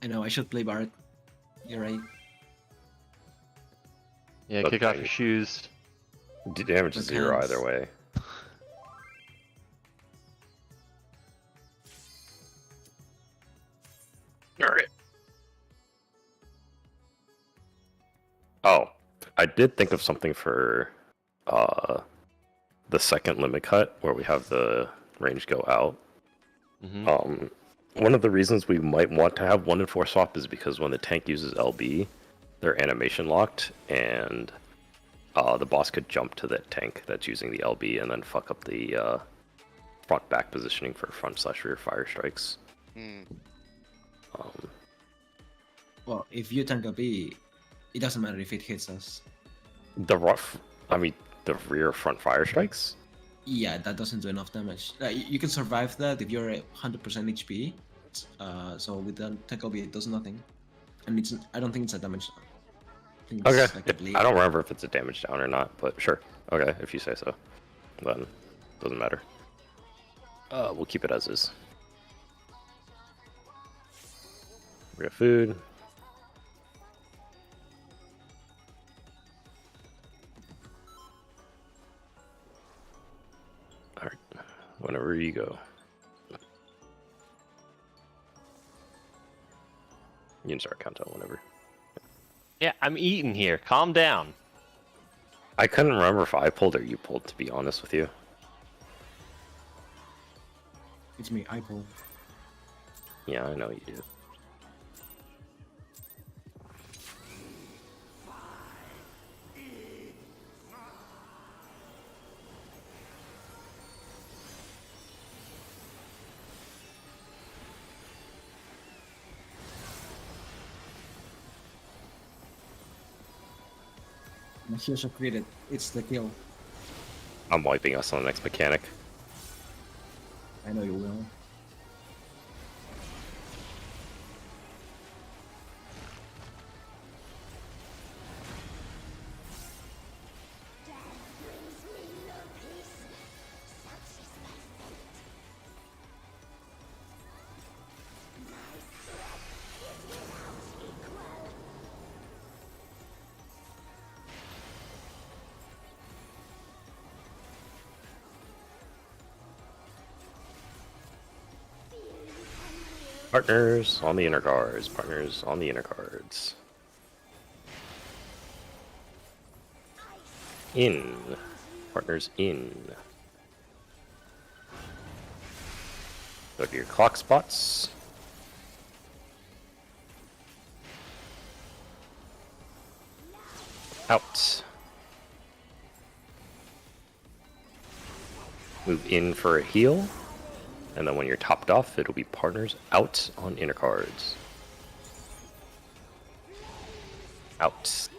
I know, I should play Bard. You're right. Yeah, But kick off then- your shoes. Damage is 0 Depends. either way. Alright. Oh, I did think of something for the second limit cut where we have the range go out. Mm-hmm. One of the reasons we might want to have 1 in 4 swap is because when the tank uses LB, they're animation locked, and the boss could jump to that tank that's using the LB and then fuck up the front back positioning for front/rear fire strikes. Well, if you tank a B, it doesn't matter if it hits us. The rear front fire strikes? Yeah, that doesn't do enough damage. You can survive that if you're at 100% HP. So with the tank a B, it does nothing. And I don't think it's a damage. I think it's Okay. like a bleed. I don't remember if it's a damage down or not, but sure. Okay, if you say so. Then doesn't matter. We'll keep it as is. We got food. Alright. Whenever you go. You can start countdown whenever. Yeah, I'm eating here. Calm down. I couldn't remember if I pulled or you pulled, to be honest with you. It's me, I pull. Yeah, I know you do. My heals are created. It's the kill. I'm wiping us on the next mechanic. I know you will. Partners on the inner cards. Partners on the inner cards. In. Partners in. Go to your clock spots. Out. Move in for a heal. And then when you're topped off, it'll be partners out on inner cards. Out.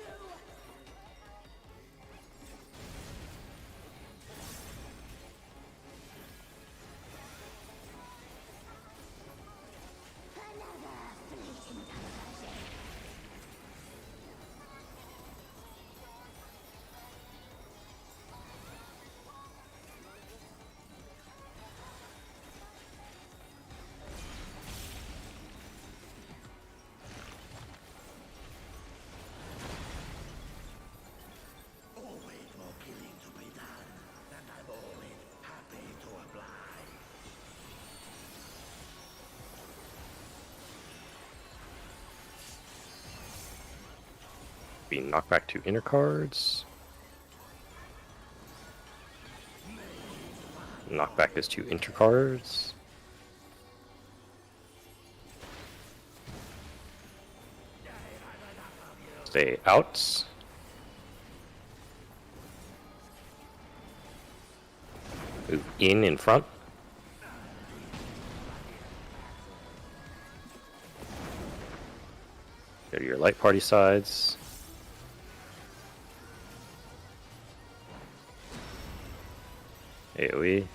Be knocked back to inner cards. Knockback is to inter cards. Stay out. Move in front. Go to your light party sides. AoE.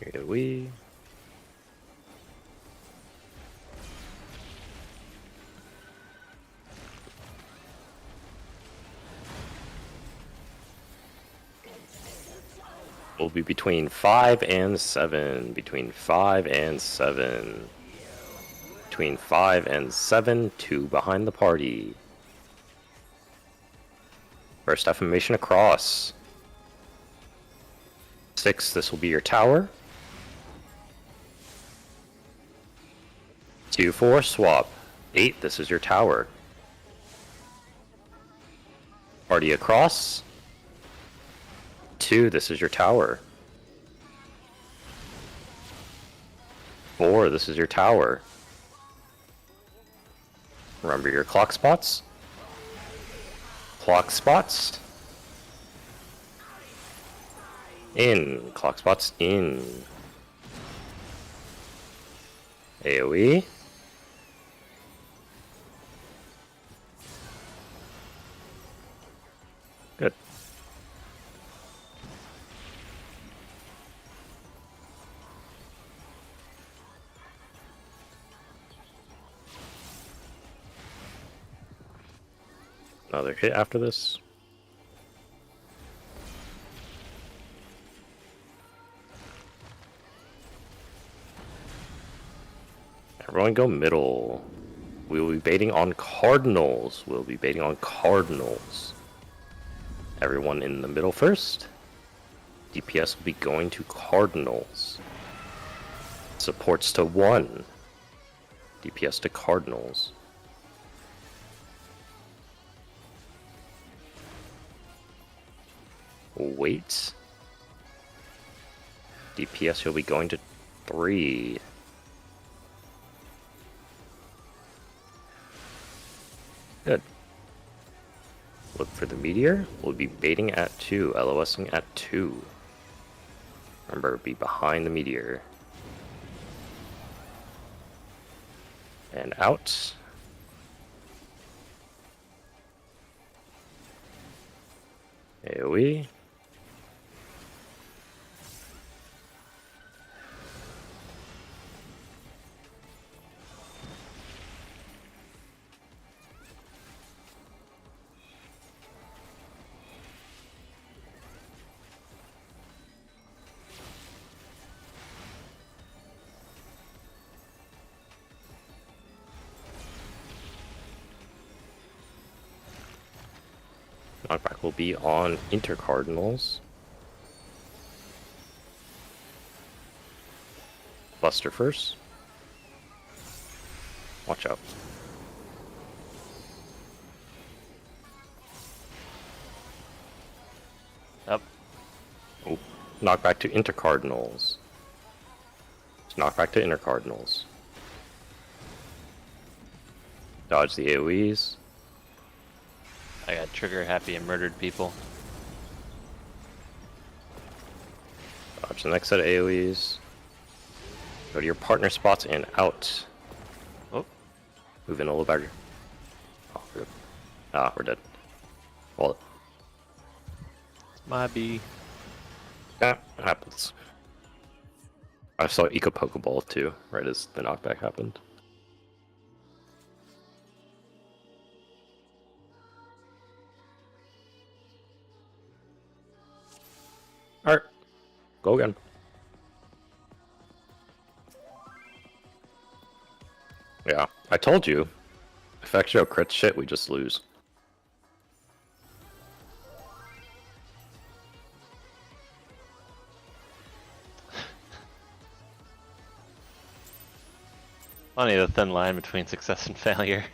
AoE. Will be between 5 and 7. Between 5 and 7. Between 5 and 7. 2 behind the party. First affirmation across. 6, this will be your tower. 2, 4, swap. 8, this is your tower. Party across. 2, this is your tower. 4, this is your tower. Remember your clock spots. Clock spots. In. Clock spots in. AoE. Good. Another hit after this. Everyone go middle. We will be baiting on cardinals. We'll be baiting on cardinals. Everyone in the middle first. DPS will be going to cardinals. Supports to 1. DPS to cardinals. Wait. DPS will be going to 3. Good. Look for the meteor. We'll be baiting at 2, LOSing at 2. Remember, be behind the meteor. And out. AoE. Knockback will be on intercardinals. Buster first. Watch out. Up. Oh, knockback to intercardinals. Knockback to intercardinals. Dodge the AoEs. I got trigger happy and murdered people. Dodge the next set of AoEs. Go to your partner spots and out. Oh. Move in a little better. Oh, we're good. Ah, we're dead. Well, My B. that happens. I saw Eco Pokeball too, right as the knockback happened. Alright, go again. Yeah, I told you. If Exo crits shit, we just lose. Funny, the thin line between success and failure.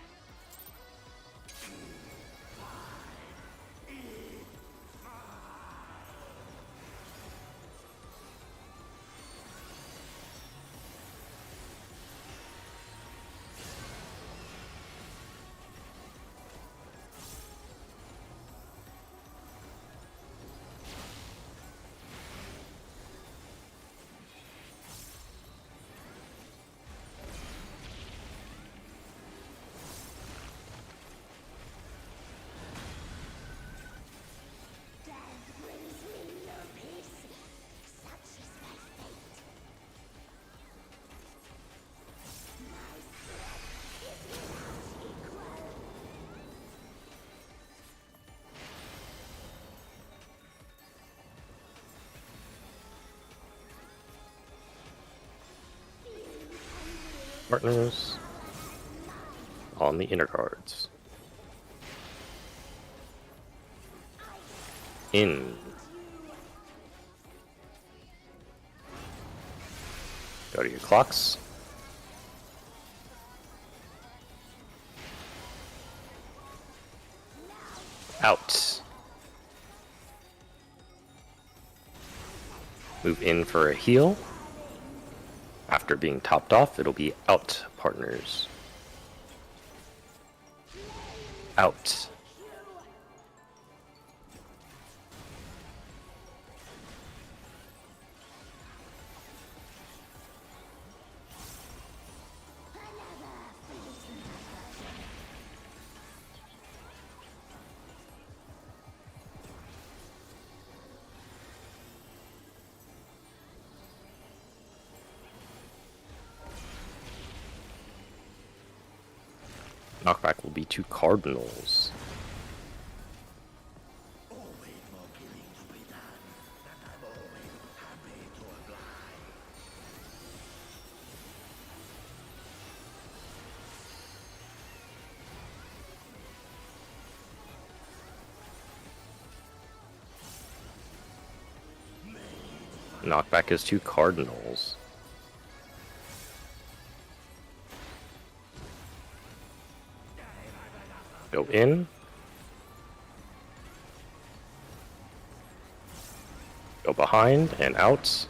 Partners on the inner cards. In. Go to your clocks. Out. Move in for a heal. After being topped off, it'll be out, partners. Out. Knockback will be 2 cardinals. Knockback is 2 cardinals. Go in. Go behind and out.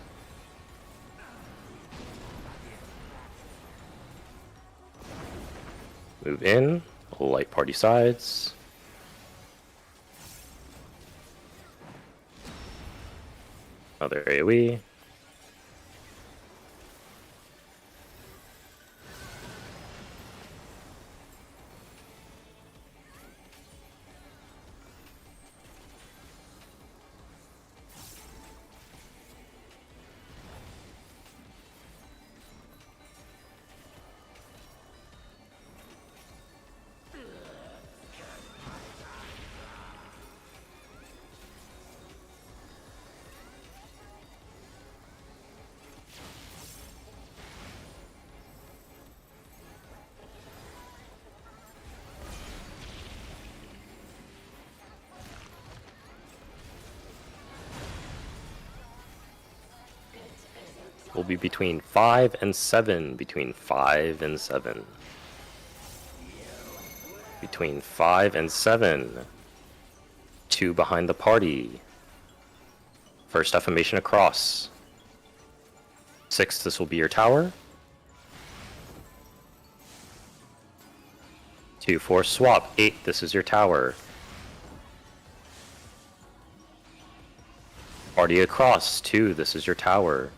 Move in. Light party sides. Another AoE. Will be between 5 and 7. Between 5 and 7. Between 5 and 7. 2 behind the party. First affirmation across. 6, this will be your tower. 2, 4, swap. 8, this is your tower. Party across. 2, this is your tower.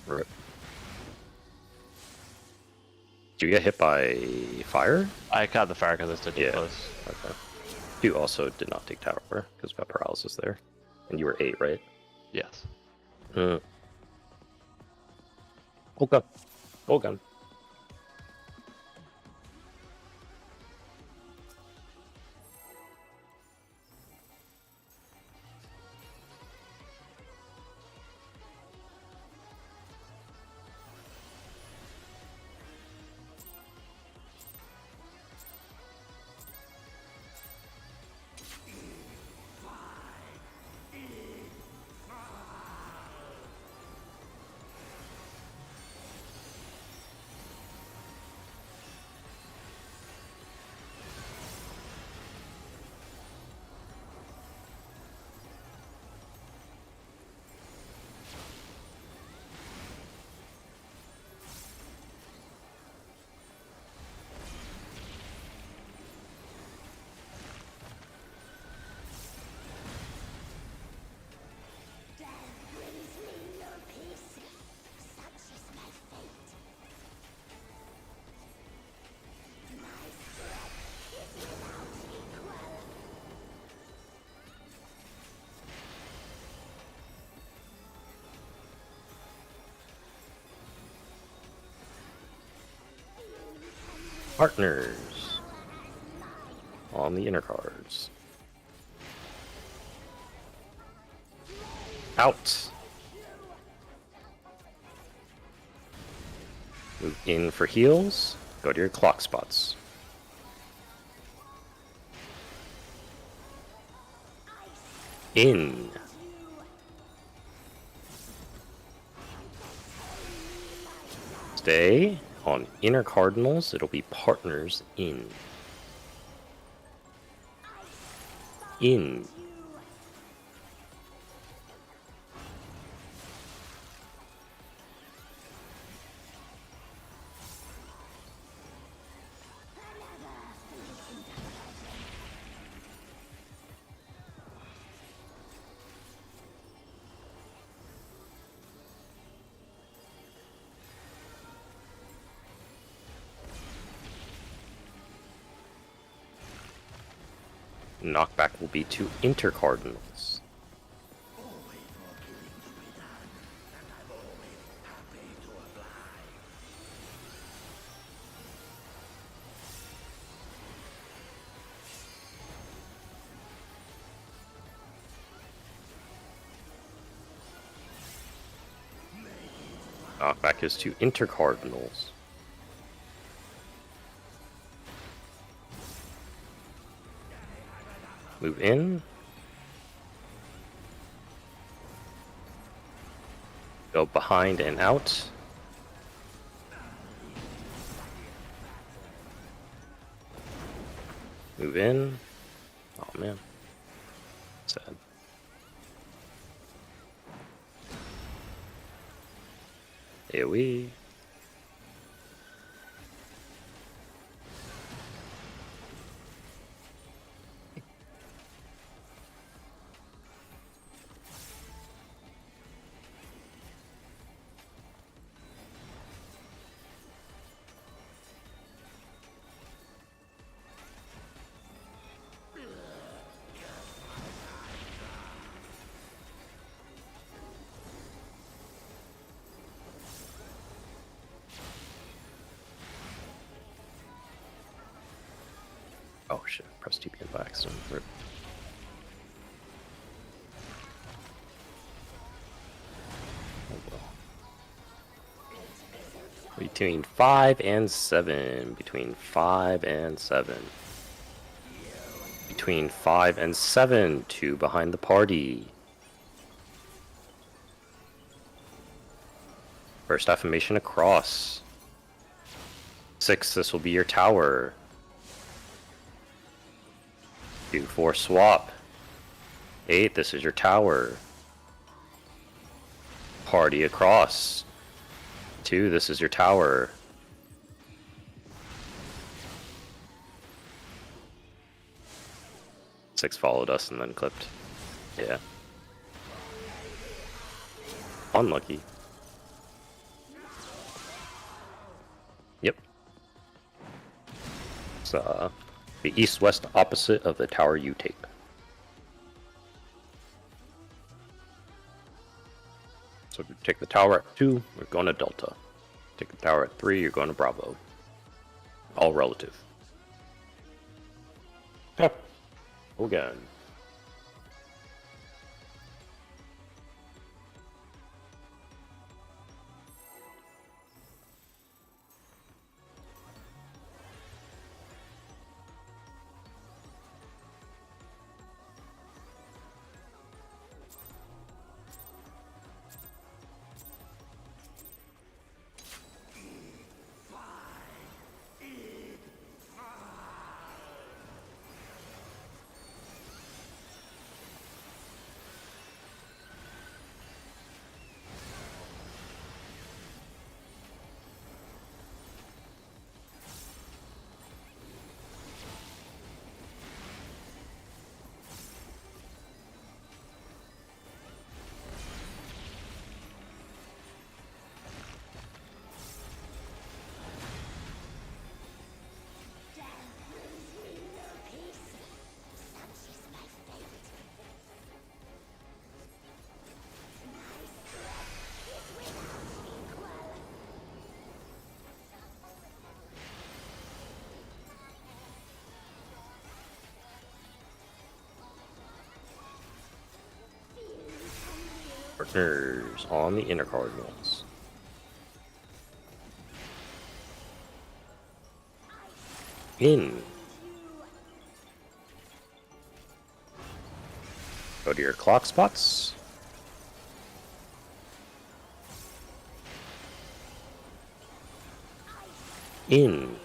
Rip. Did you get hit by fire? I caught the fire because I stood too close. Okay. You also did not take tower because we got paralysis there. And you were 8, right? Yes. Okay. Okay. Partners on the inner cards. Out. Move in for heals. Go to your clock spots. In. Stay on inner cardinals. It'll be partners in. In. Knockback will be to intercardinals. Knockback is to intercardinals. Move in. Go behind and out. Move in. Oh man. Sad. AoE. Oh shit, press TPN by accident. Rip. Oh well. Between 5 and 7. Between 5 and 7. Between 5 and 7. 2 behind the party. First affirmation across. 6, this will be your tower. 2, 4 swap. 8, this is your tower. Party across. 2, this is your tower. 6 followed us and then clipped. Yeah. Unlucky. Yep. It's the east-west opposite of the tower you take. So if you take the tower at 2, we're going to Delta. Take the tower at 3, you're going to Bravo. All relative. Okay. Again. Partners on the inner cardinals. In. Go to your clock spots. In.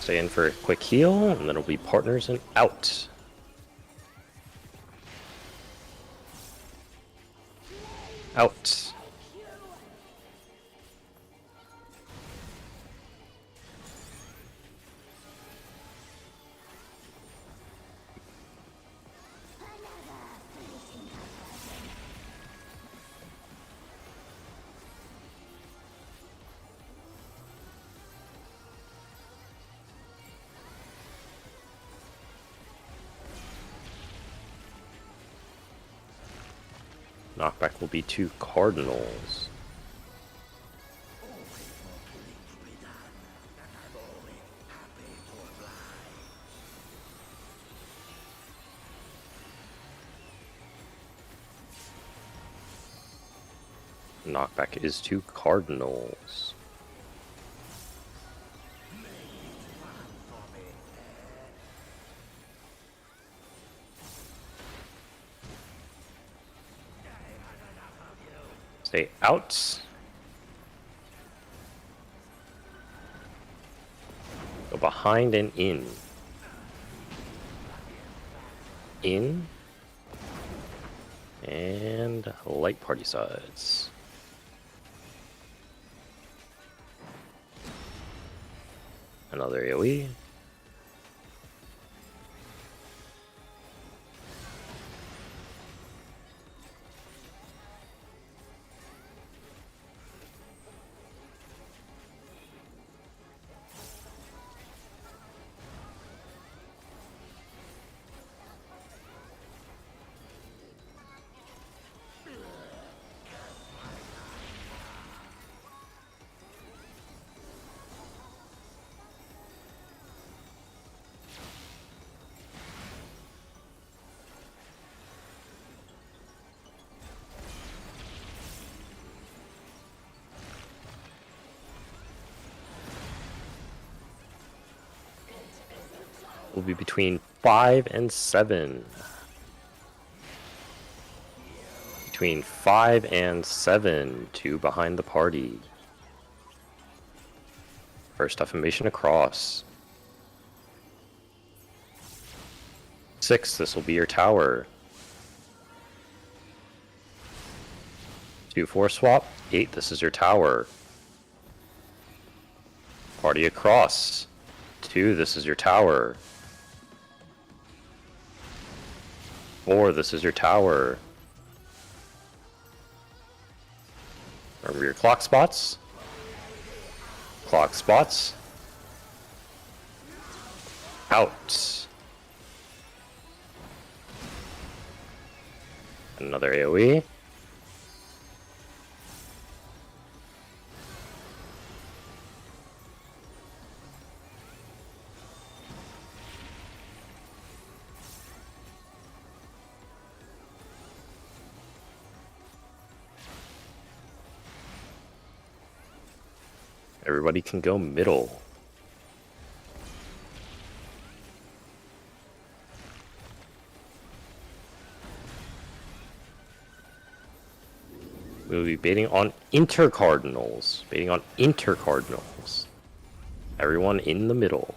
Stay in for a quick heal, and then it'll be partners and out. Out. Knockback will be 2 Cardinals. Knockback is 2 Cardinals. Stay out. Go behind and in. In. And light party sides. Another AoE. Will be between 5 and 7. Between 5 and 7, 2 behind the party. First affirmation across. 6, this will be your tower. 2-4 swap. 8, this is your tower. Party across. 2, this is your tower. 4, this is your tower. Remember your clock spots. Clock spots. Out. Another AoE. Everybody can go middle. We'll be baiting on intercardinals. Baiting on intercardinals. Everyone in the middle.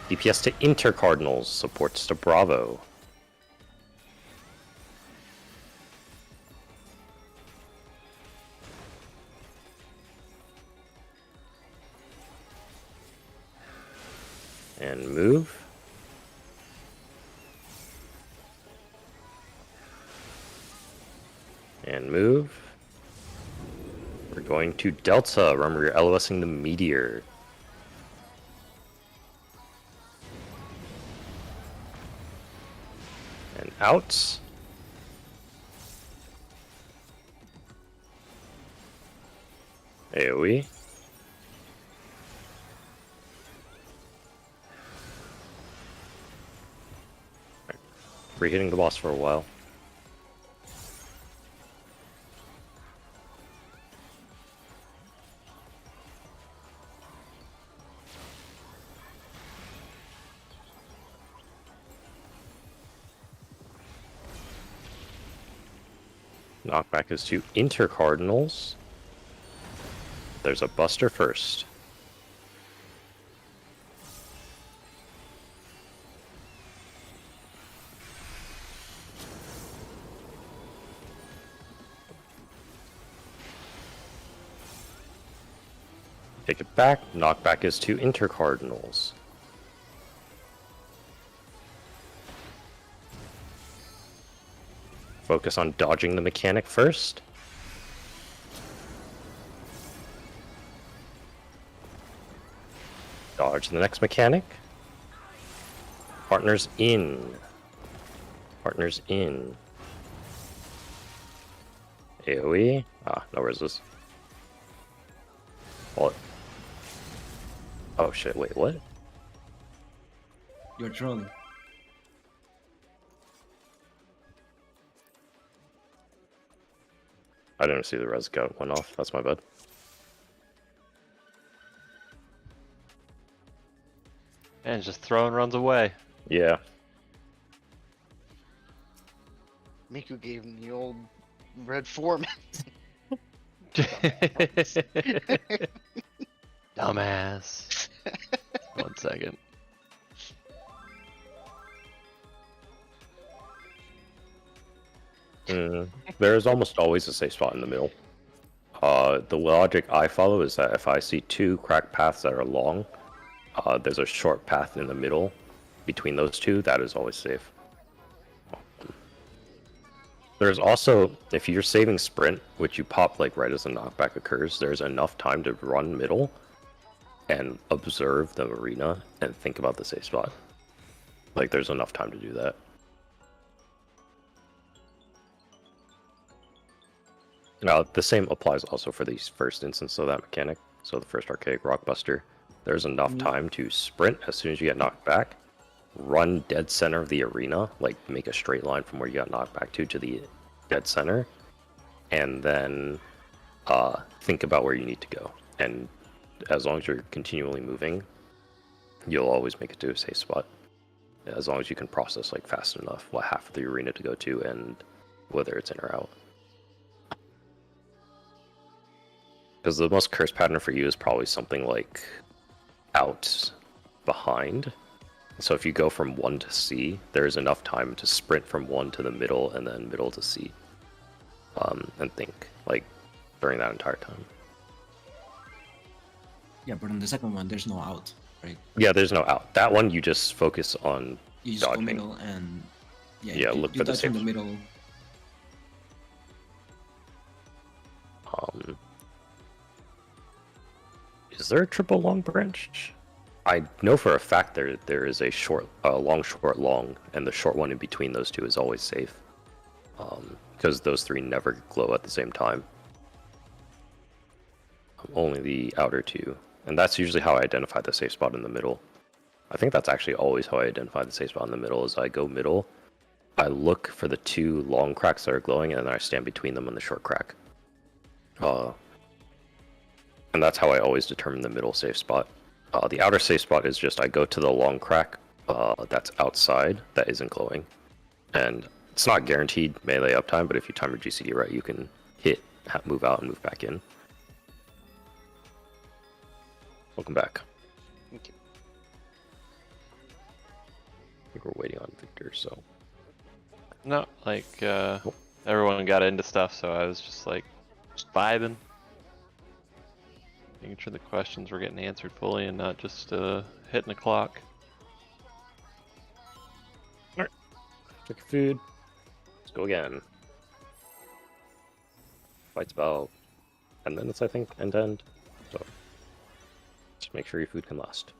DPS to intercardinals. Supports to Bravo. And move. And move. We're going to Delta. Remember, you're LOSing the Meteor. And out. AoE. We're hitting the boss for a while. Knockback is to intercardinals. There's a buster first. Take it back. Knockback is to intercardinals. Focus on dodging the mechanic first. Dodge the next mechanic. Partners in. Partners in. AoE. Ah, no resist. What? Oh shit, wait, what? You're trolling. I didn't see the res count went off. That's my bad. And just throwing runs away. Yeah. Miku gave him the old red foreman. Dumbass. 1 second. There's almost always a safe spot in the middle. The logic I follow is that if I see two crack paths that are long, there's a short path in the middle between those two. That is always safe. There's also, if you're saving sprint, which you pop like right as the knockback occurs, there's enough time to run middle and observe the arena and think about the safe spot. Like there's enough time to do that. Now, the same applies also for the first instance of that mechanic. So the first Archaic Rockbuster, there's enough time to sprint as soon as you get knocked back, run dead center of the arena, like make a straight line from where you got knocked back to the dead center, and then think about where you need to go. And as long as you're continually moving, you'll always make it to a safe spot. As long as you can process like fast enough what half of the arena to go to and whether it's in or out. Because the most cursed pattern for you is probably something like out behind. So if you go from 1 to C, there's enough time to sprint from 1 to the middle and then middle to C. And think, like, during that entire time. Yeah, but on the second one, there's no out, right? Yeah, there's no out. That one, you just focus on You just dodging. go middle and Yeah, look you for the dodge from safe. the middle. Is there a triple long branch? I know for a fact there is a short, long, short, long, and the short one in between those two is always safe. Because those three never glow at the same time. Only the outer two. And that's usually how I identify the safe spot in the middle. I think that's actually always how I identify the safe spot in the middle, is I go middle, I look for the two long cracks that are glowing, and then I stand between them and the short crack. And that's how I always determine the middle safe spot. The outer safe spot is just I go to the long crack that's outside that isn't glowing. And it's not guaranteed melee uptime, but if you time your GCD right, you can hit, move out, and move back in. Welcome back. Thank you. I think we're waiting on Victor, so... No, like, everyone got into stuff, so I was just like, just vibing. Making sure the questions were getting answered fully and not just hitting the clock. Alright. Take your food. Let's go again. Fight's about 10 minutes, I think, end to end. So, just make sure your food can last.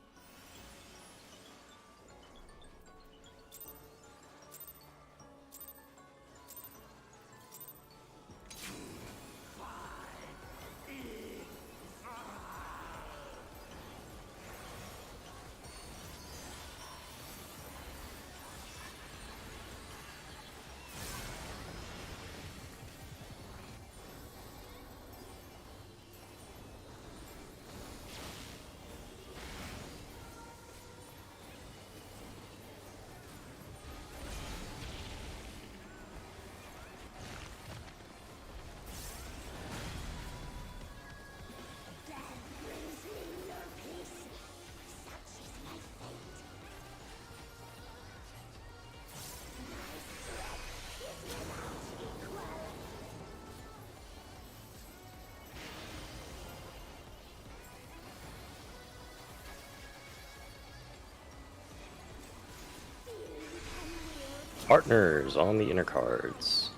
Partners on the inner cards.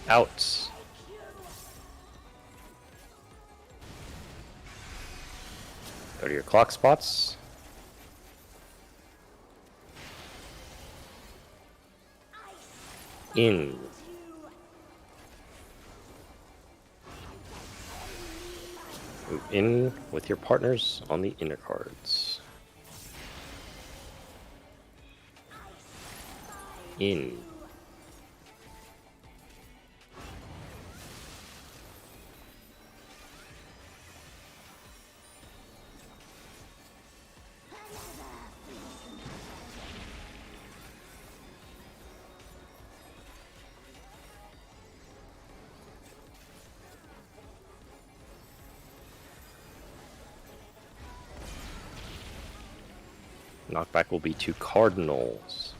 Out. Go to your clock spots. In. Move in with your partners on the inner cards. In. Knockback will be to Cardinals.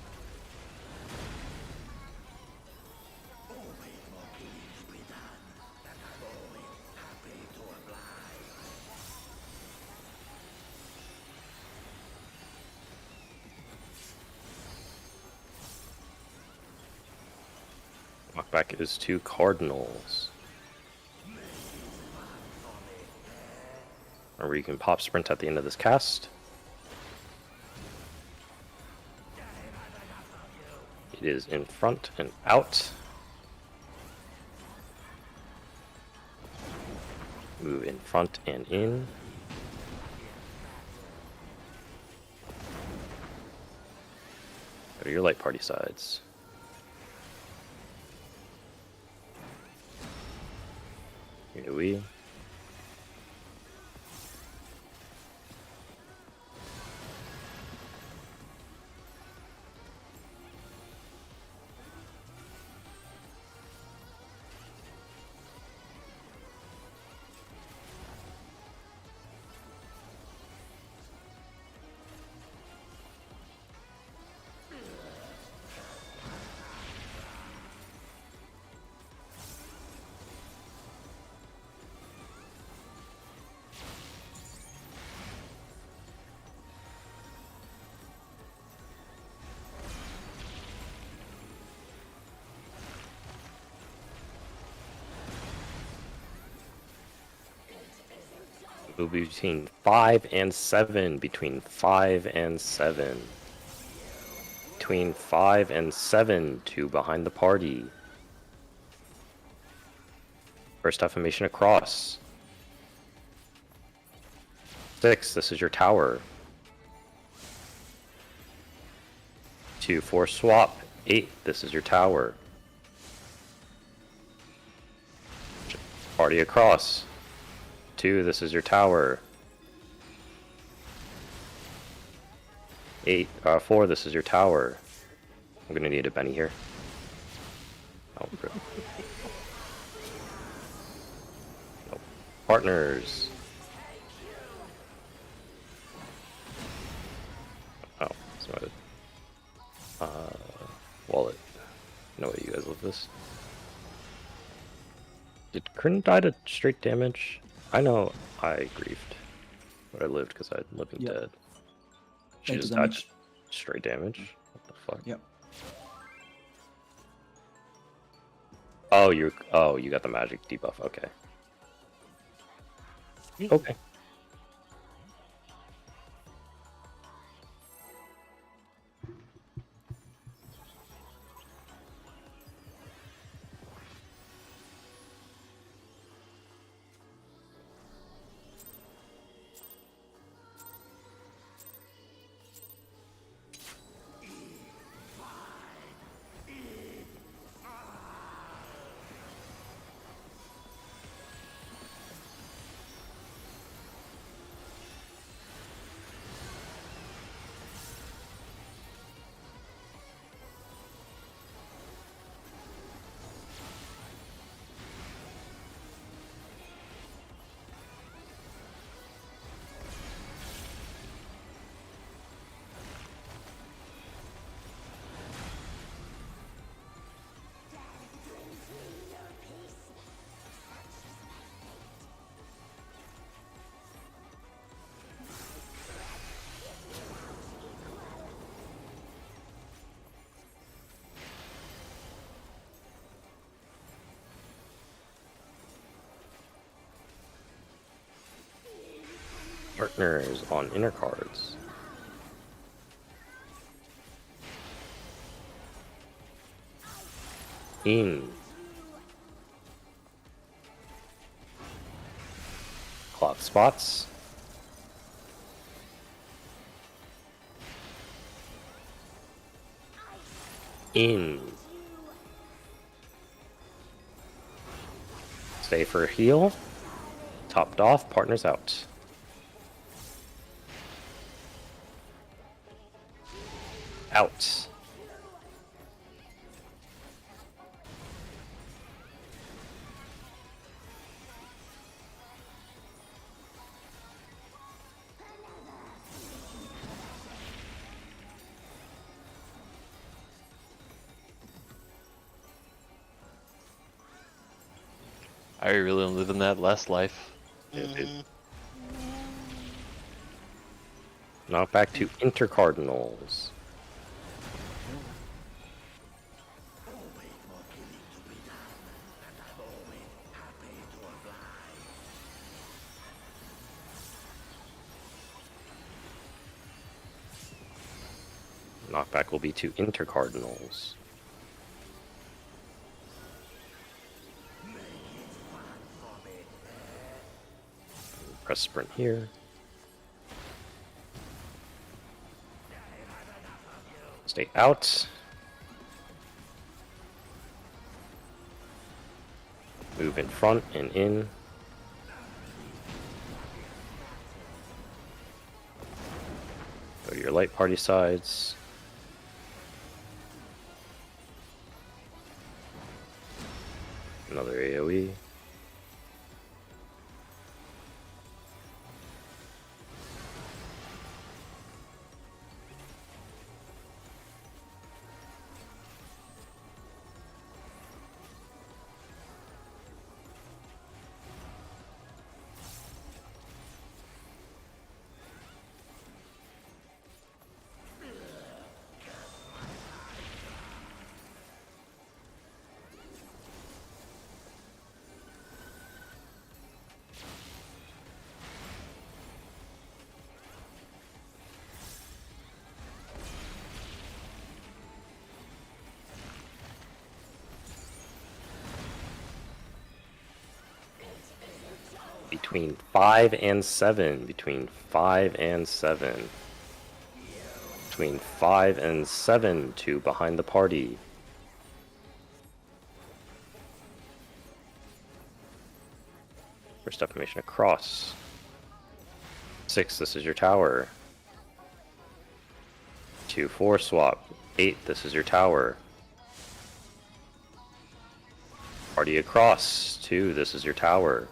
Knockback is to Cardinals. Or you can pop sprint at the end of this cast. It is in front and out. Move in front and in. Go to your light party sides. Here do we. It will be between 5 and 7. Between 5 and 7. Between 5 and 7. 2 behind the party. First affirmation across. 6, this is your tower. 2, 4 swap. 8, this is your tower. Party across. 2, this is your tower. 4, this is your tower. I'm gonna need a Benny here. Oh, rip. Nope. Partners. Oh, that's what wallet. No way you guys love this. Did Kryn die to straight damage? I know I griefed, but I lived because I had Living Dead. She just died to straight damage? What the fuck? Yep. Oh, you got the magic debuff, okay. Okay. Partners on inner cards. In. Clock spots. In. Stay for a heal. Topped off, partners out. Out. I really living that last life. Mhm. Now back to intercardinals. Knockback will be to intercardinals. Press sprint here. Stay out. Move in front and in. Go to your light party sides. Another AoE. Between 5 and 7. Between 5 and 7. Between 5 and 7. 2 behind the party. First defamation across. 6, this is your tower. 2, 4 swap. 8, this is your tower. Party across. 2, this is your tower.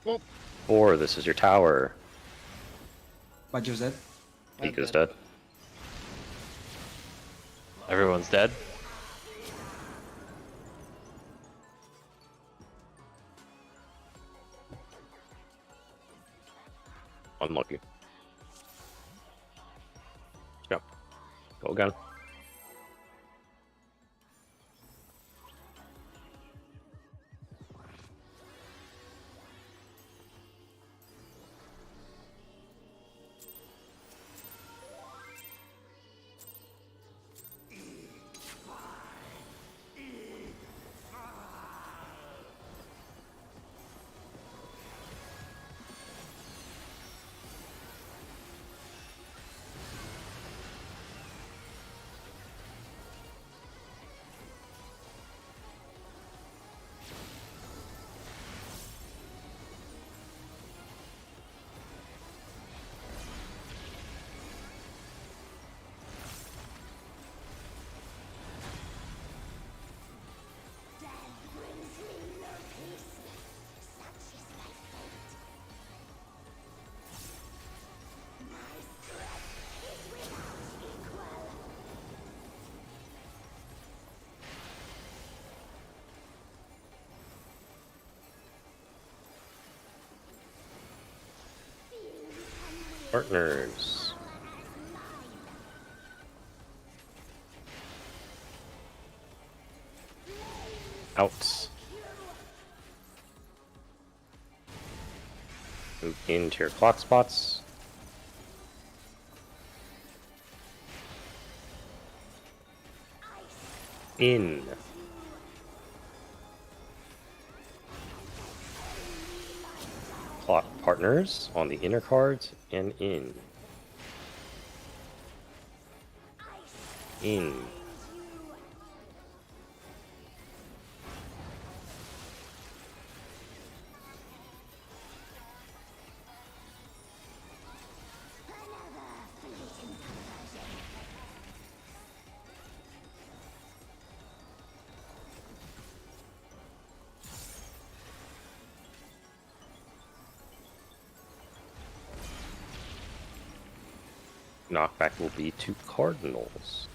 Oh. 4, this is your tower. Badger's dead. Leak is dead. Everyone's dead. Unlucky. Let's go. Go again. Partners. Outs. Move into your clock spots. In. Clock partners on the inner cards and in. In. Knockback will be to Cardinals.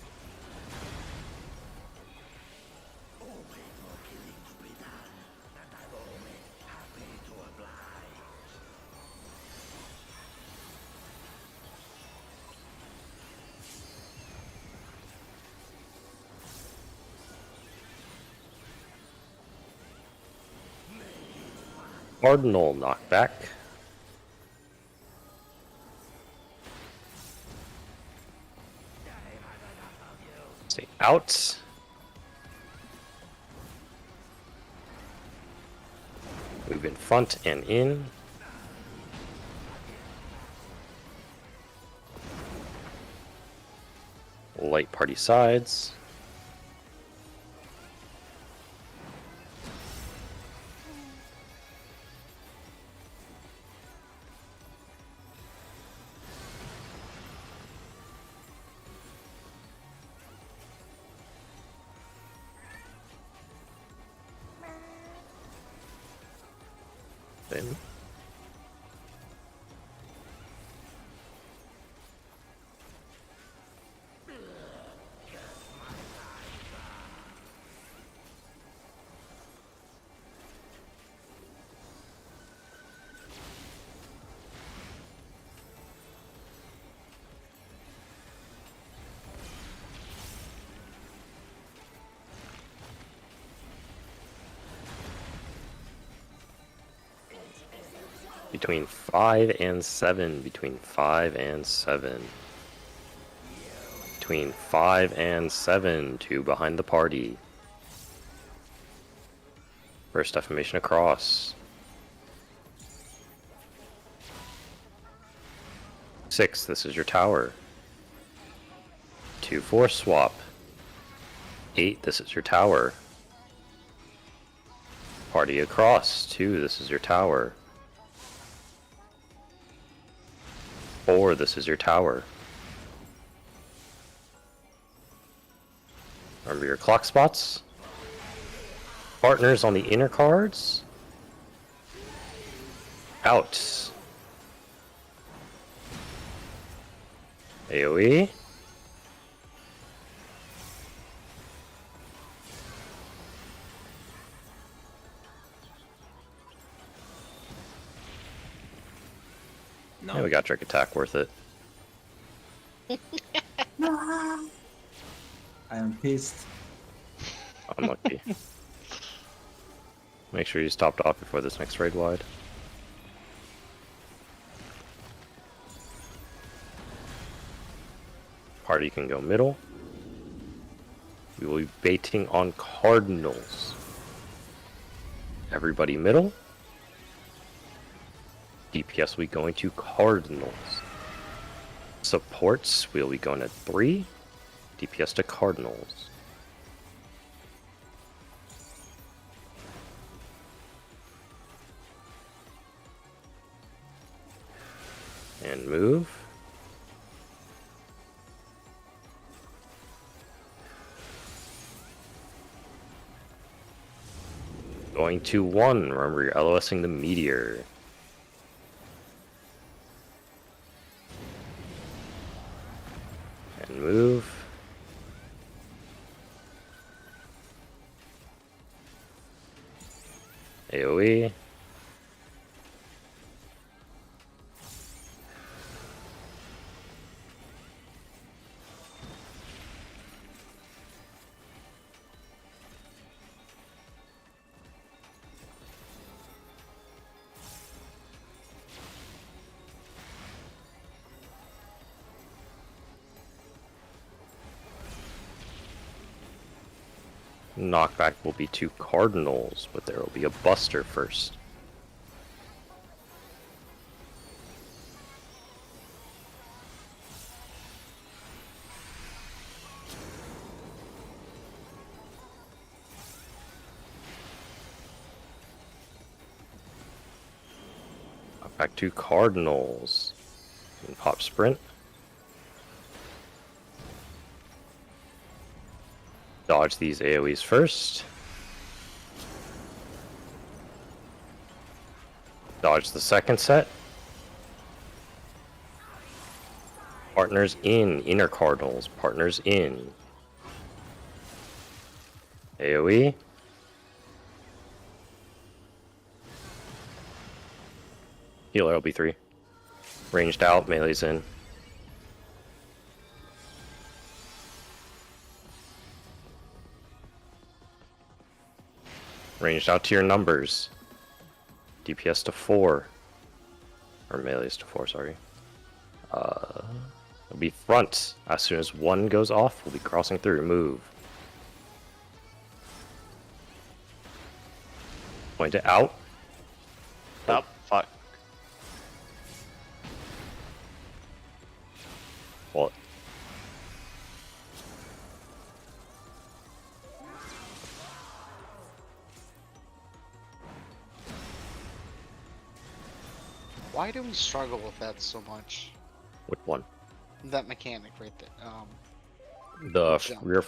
Cardinal knockback. Stay out. Move in front and in. Light party sides. Then between 5 and 7, between 5 and 7. Between 5 and 7, 2 behind the party. First defamation across. 6, this is your tower. 2 force swap. 8, this is your tower. Party across. 2, this is your tower. 4, this is your tower. Remember your clock spots. Partners on the inner cards. Out. AoE. No. Yeah, we got Trick Attack, worth it. I am pissed. Unlucky. Make sure you stopped off before this next raid wide. Party can go middle. We will be baiting on Cardinals. Everybody middle. DPS we going to Cardinals. Supports we'll be going at 3. DPS to Cardinals. And move. Going to 1. Remember, you're LOSing the meteor. And move. AoE. Knockback will be 2 Cardinals, but there will be a Buster first. Knockback 2 Cardinals. And pop Sprint. Dodge these AoEs first. Dodge the second set. Partners in. Inner Cardinals. Partners in. AoE. Healer LB3. Ranged out. Melee's in. Ranged out to your numbers. DPS to 4. Or melee's to 4, sorry. It'll be front. As soon as 1 goes off, we'll be crossing through. Move. Point it out. Oh, fuck. Well, Why do we struggle with that so much? which one? That mechanic right there. The Jump. rear,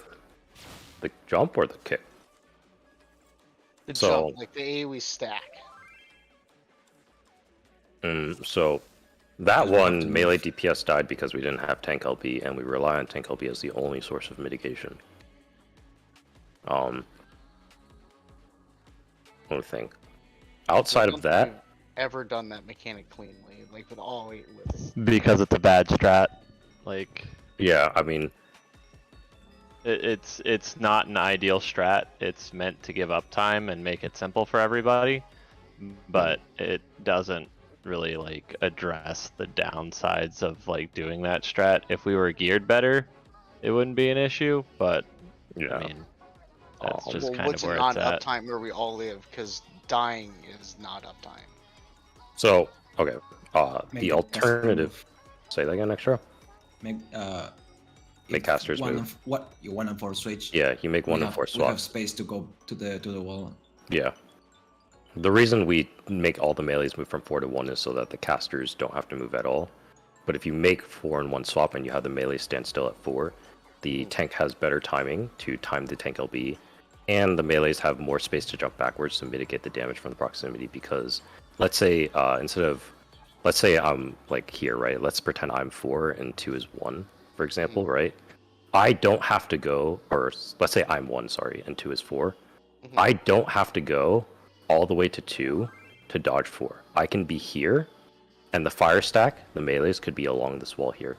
the jump or the kick? The So- jump, like the AoE stack. So that Because we have to one move. melee DPS died because we didn't have tank LB, and we rely on tank LB as the only source of mitigation. Let me think. Outside I of don't think that, we've ever done that mechanic cleanly, like with all 8 lists. Because it's a bad strat. Like, yeah, I mean, it's not an ideal strat. It's meant to give up time and make it simple for everybody, but it doesn't really like address the downsides of like doing that strat. If we were geared better, it wouldn't be an issue, but yeah. I mean, that's Oh, just Well, kind what's of a where it's at. non-uptime where we all live? Because dying is not uptime. So, okay, Make the the alternative. casters Say that again, extra. Make Make if casters one move. What you 1 and 4 switch? Yeah, you make 1 we and 4 have, we have swaps. space to go to the wall. Yeah. The reason we make all the melees move from 4 to 1 is so that the casters don't have to move at all. But if you make 4 and 1 swap and you have the melee stand still at 4, the tank has better timing to time the tank LB, and the melees have more space to jump backwards to mitigate the damage from the proximity. Because let's say let's say I'm like here, right? Let's pretend I'm 4 and 2 is 1, for example, right? I don't have to go, or let's say I'm 1, sorry, and 2 is 4. I don't have to go all the way to 2 to dodge 4. I can be here, and the fire stack, the melees, could be along this wall here.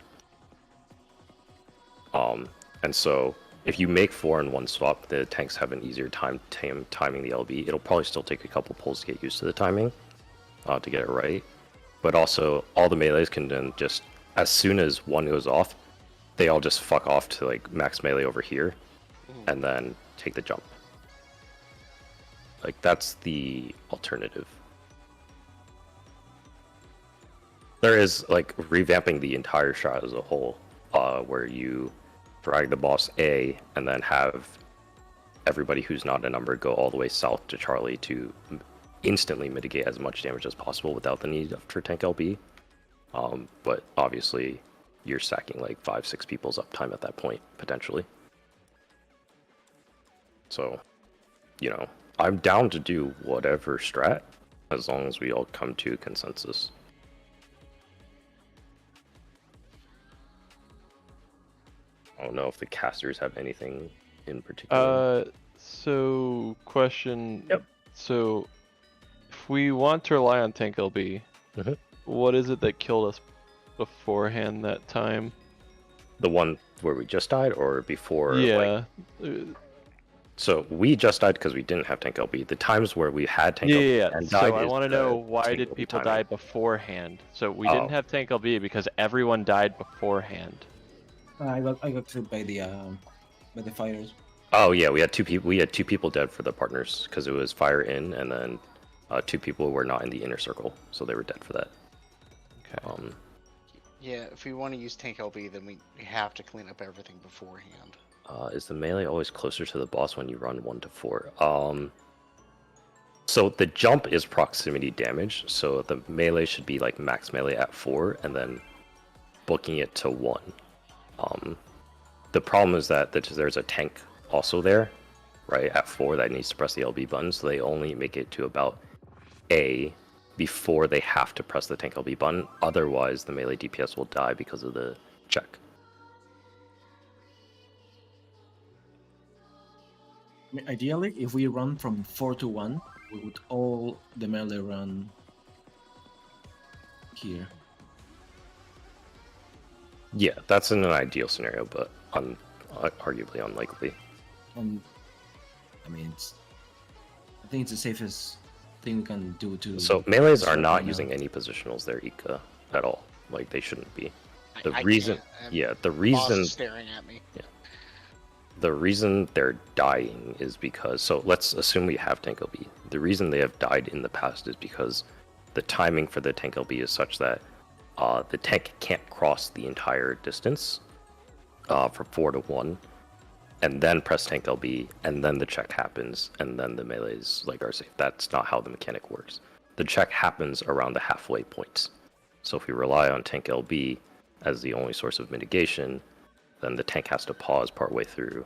And so if you make 4 and 1 swap, the tanks have an easier time timing the LB. It'll probably still take a couple pulls to get used to the timing, to get it right. But also, all the melees can then just, as soon as 1 goes off, they all just fuck off to like max melee over here, and then take the jump. Like, that's the alternative. There is, like, revamping the entire shot as a whole, where you drag the boss A and then have everybody who's not a number go all the way south to Charlie to instantly mitigate as much damage as possible without the need for tank LB. But obviously, you're stacking like 5-6 people's uptime at that point, potentially. So, you know, I'm down to do whatever strat, as long as we all come to consensus. I don't know if the casters have anything in particular. So question. Yep. So, if we want to rely on tank LB, Mhm. what is it that killed us beforehand that time? The one where we just died, or before? Like, Yeah. so we just died because we didn't have tank LB. The times where we had tank LB Yeah. and died So I is want to the know, why tank did LB people timing. die beforehand? So we Oh. didn't have tank LB because everyone died beforehand. I got killed by the fires. Oh yeah, we had two people. We had two people dead for the partners because it was fire in, and then 2 people were not in the inner circle, so they were dead for that. Okay. Yeah, if we want to use tank LB, then we have to clean up everything beforehand. Is the melee always closer to the boss when you run 1 to 4? So the jump is proximity damage, so the melee should be like max melee at 4, and then booking it to 1. The problem is that there's a tank also there, right, at 4 that needs to press the LB button, so they only make it to about A before they have to press the tank LB button. Otherwise, the melee DPS will die because of the check. I mean, ideally, if we run from 4 to 1, we would all the melee run here. Yeah, that's in an ideal scenario, but arguably unlikely. I mean, I think it's the safest thing we can do to. So melees are start not right now. using any positionals there, Ika, at all. Like they shouldn't be. The I reason, can't, yeah, the Boss reason, is staring at me. the reason they're dying is because. So let's assume we have tank LB. The reason they have died in the past is because the timing for the tank LB is such that the tank can't cross the entire distance from 4 to 1, and then press tank LB, and then the check happens, and then the melees like are safe. That's not how the mechanic works. The check happens around the halfway points. So if we rely on tank LB as the only source of mitigation, then the tank has to pause partway through.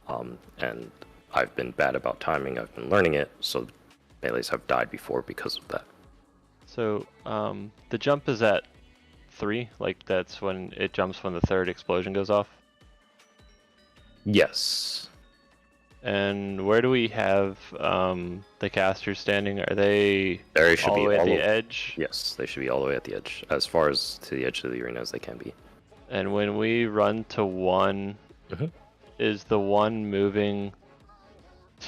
And I've been bad about timing. I've been learning it, so melees have died before because of that. So the jump is at 3, like that's when it jumps when the 3rd explosion goes off. Yes. And where do we have the casters standing? Are they They should all be the way at all the over- edge? Yes, they should be all the way at the edge, as far as to the edge of the arena as they can be. And when we run to 1, Mhm. is the 1 moving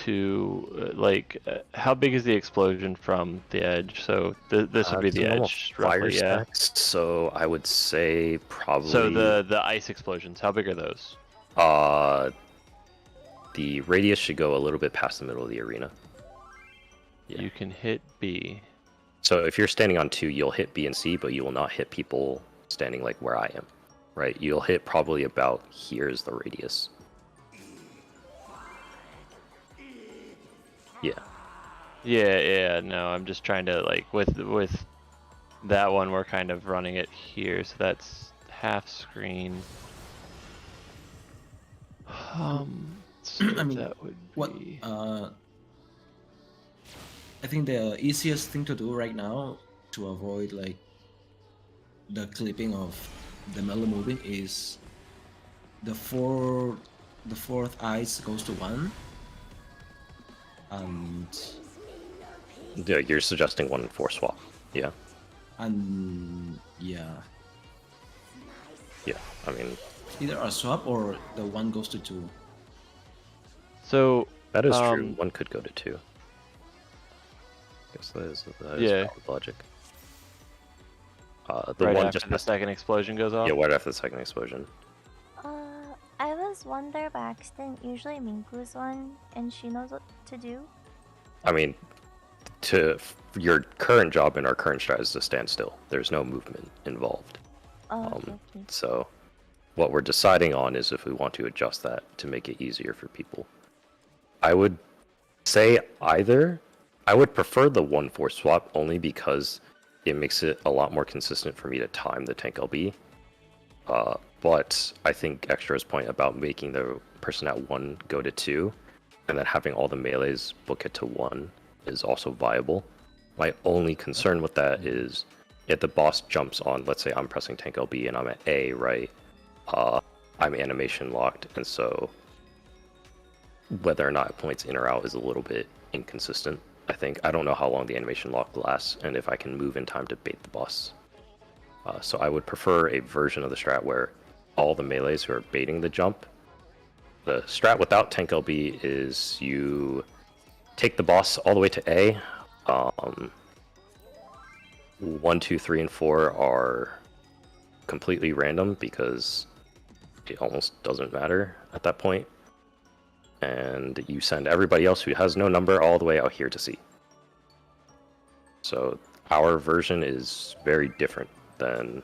to how big is the explosion from the edge? So this would be It's the normal edge, fire roughly, yeah. stacks, so I would say probably. So the ice explosions, how big are those? The radius should go a little bit past the middle of the arena. Yeah. You can hit B. So if you're standing on 2, you'll hit B and C, but you will not hit people standing like where I am, right? You'll hit probably about here is the radius. Yeah. Yeah, no, I'm just trying to with that one we're kind of running it here, so that's half screen. So I mean, that would What? be I think the easiest thing to do right now to avoid like the clipping of the melee moving is the fourth ice goes to 1, and Yeah, you're suggesting 1 and 4 swap. Yeah. yeah, Yeah. I mean, either a swap or the 1 goes to 2. so that is true. 1 could go to 2. Guess that is Yeah. valid logic. The right one after just the 2nd explosion goes off. yeah, right after the 2nd explosion. I was one there by accident. Usually Minku's one, and she knows what to do. I mean, your current job and our current strat is to stand still. There's no movement involved. Oh, okay. So what we're deciding on is if we want to adjust that to make it easier for people. I would say either. I would prefer the 1-4 swap only because it makes it a lot more consistent for me to time the tank LB. But I think Extra's point about making the person at 1 go to 2 and then having all the melees book it to 1 is also viable. My only concern with that is if the boss jumps on, let's say I'm pressing tank LB and I'm at A, right? I'm animation locked, and so whether or not it points in or out is a little bit inconsistent. I don't know how long the animation lock lasts and if I can move in time to bait the boss. So I would prefer a version of the strat where all the melees who are baiting the jump. The strat without tank LB is you take the boss all the way to A. 1, 2, 3, and 4 are completely random because it almost doesn't matter at that point. and you send everybody else who has no number all the way out here to C. So our version is very different than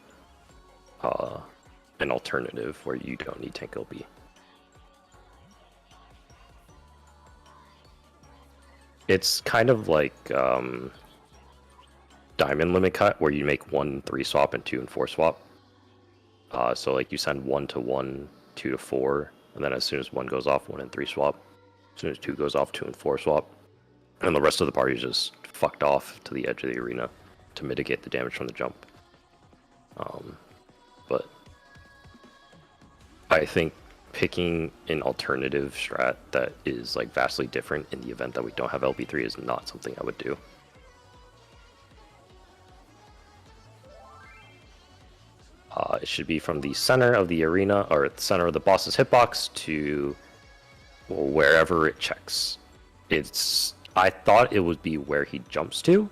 an alternative where you don't need tank LB. It's kind of like diamond limit cut, where you make 1 3 swap and 2 and 4 swap. So like you send 1 to 1, 2 to 4, and then as soon as 1 goes off, 1 and 3 swap. As soon as 2 goes off, 2 and 4 swap. And the rest of the party is just fucked off to the edge of the arena to mitigate the damage from the jump. But I think picking an alternative strat that is like vastly different in the event that we don't have LB3 is not something I would do. It should be from the center of the arena, or the center of the boss's hitbox, to wherever it checks. I thought it would be where he jumps to.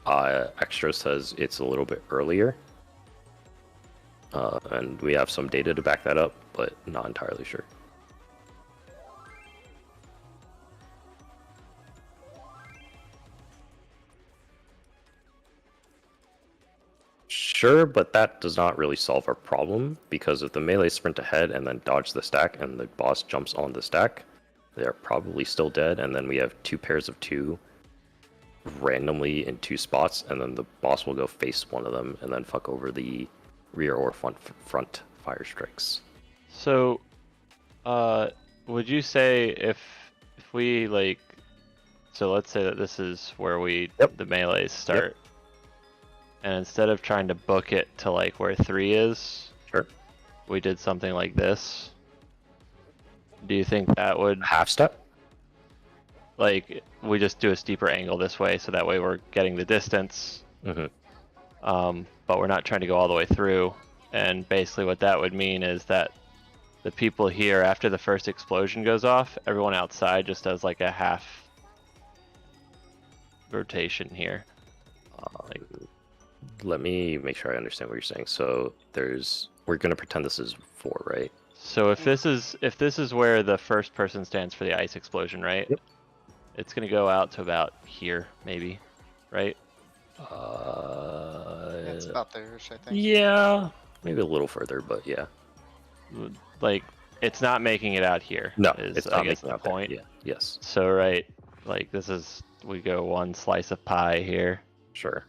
Extra says it's a little bit earlier. And we have some data to back that up, but not entirely sure. Sure, but that does not really solve our problem, because if the melee sprint ahead and then dodge the stack and the boss jumps on the stack, they're probably still dead, and then we have 2 pairs of 2 randomly in 2 spots, and then the boss will go face one of them and then fuck over the rear or front fire strikes. So, would you say if we like, so let's say that this is where the melees start, and instead of trying to book it to like where 3 is, Sure, we did something like this. Do you think that would half step? like we just do a steeper angle this way, so that way we're getting the distance, but we're not trying to go all the way through. And basically what that would mean is that the people here, after the first explosion goes off, everyone outside just does like a half rotation here. Let me make sure I understand what you're saying. So we're gonna pretend this is 4, right? So if this is where the first person stands for the ice explosion, right? Yep. It's gonna go out to about here, maybe, right? It's about there, I think. Yeah, maybe a little further, but yeah. Like it's not making it out here. No, is, it's I not guess making the out there. point. Yeah, yes, So right, like we go 1 slice of pie here. sure.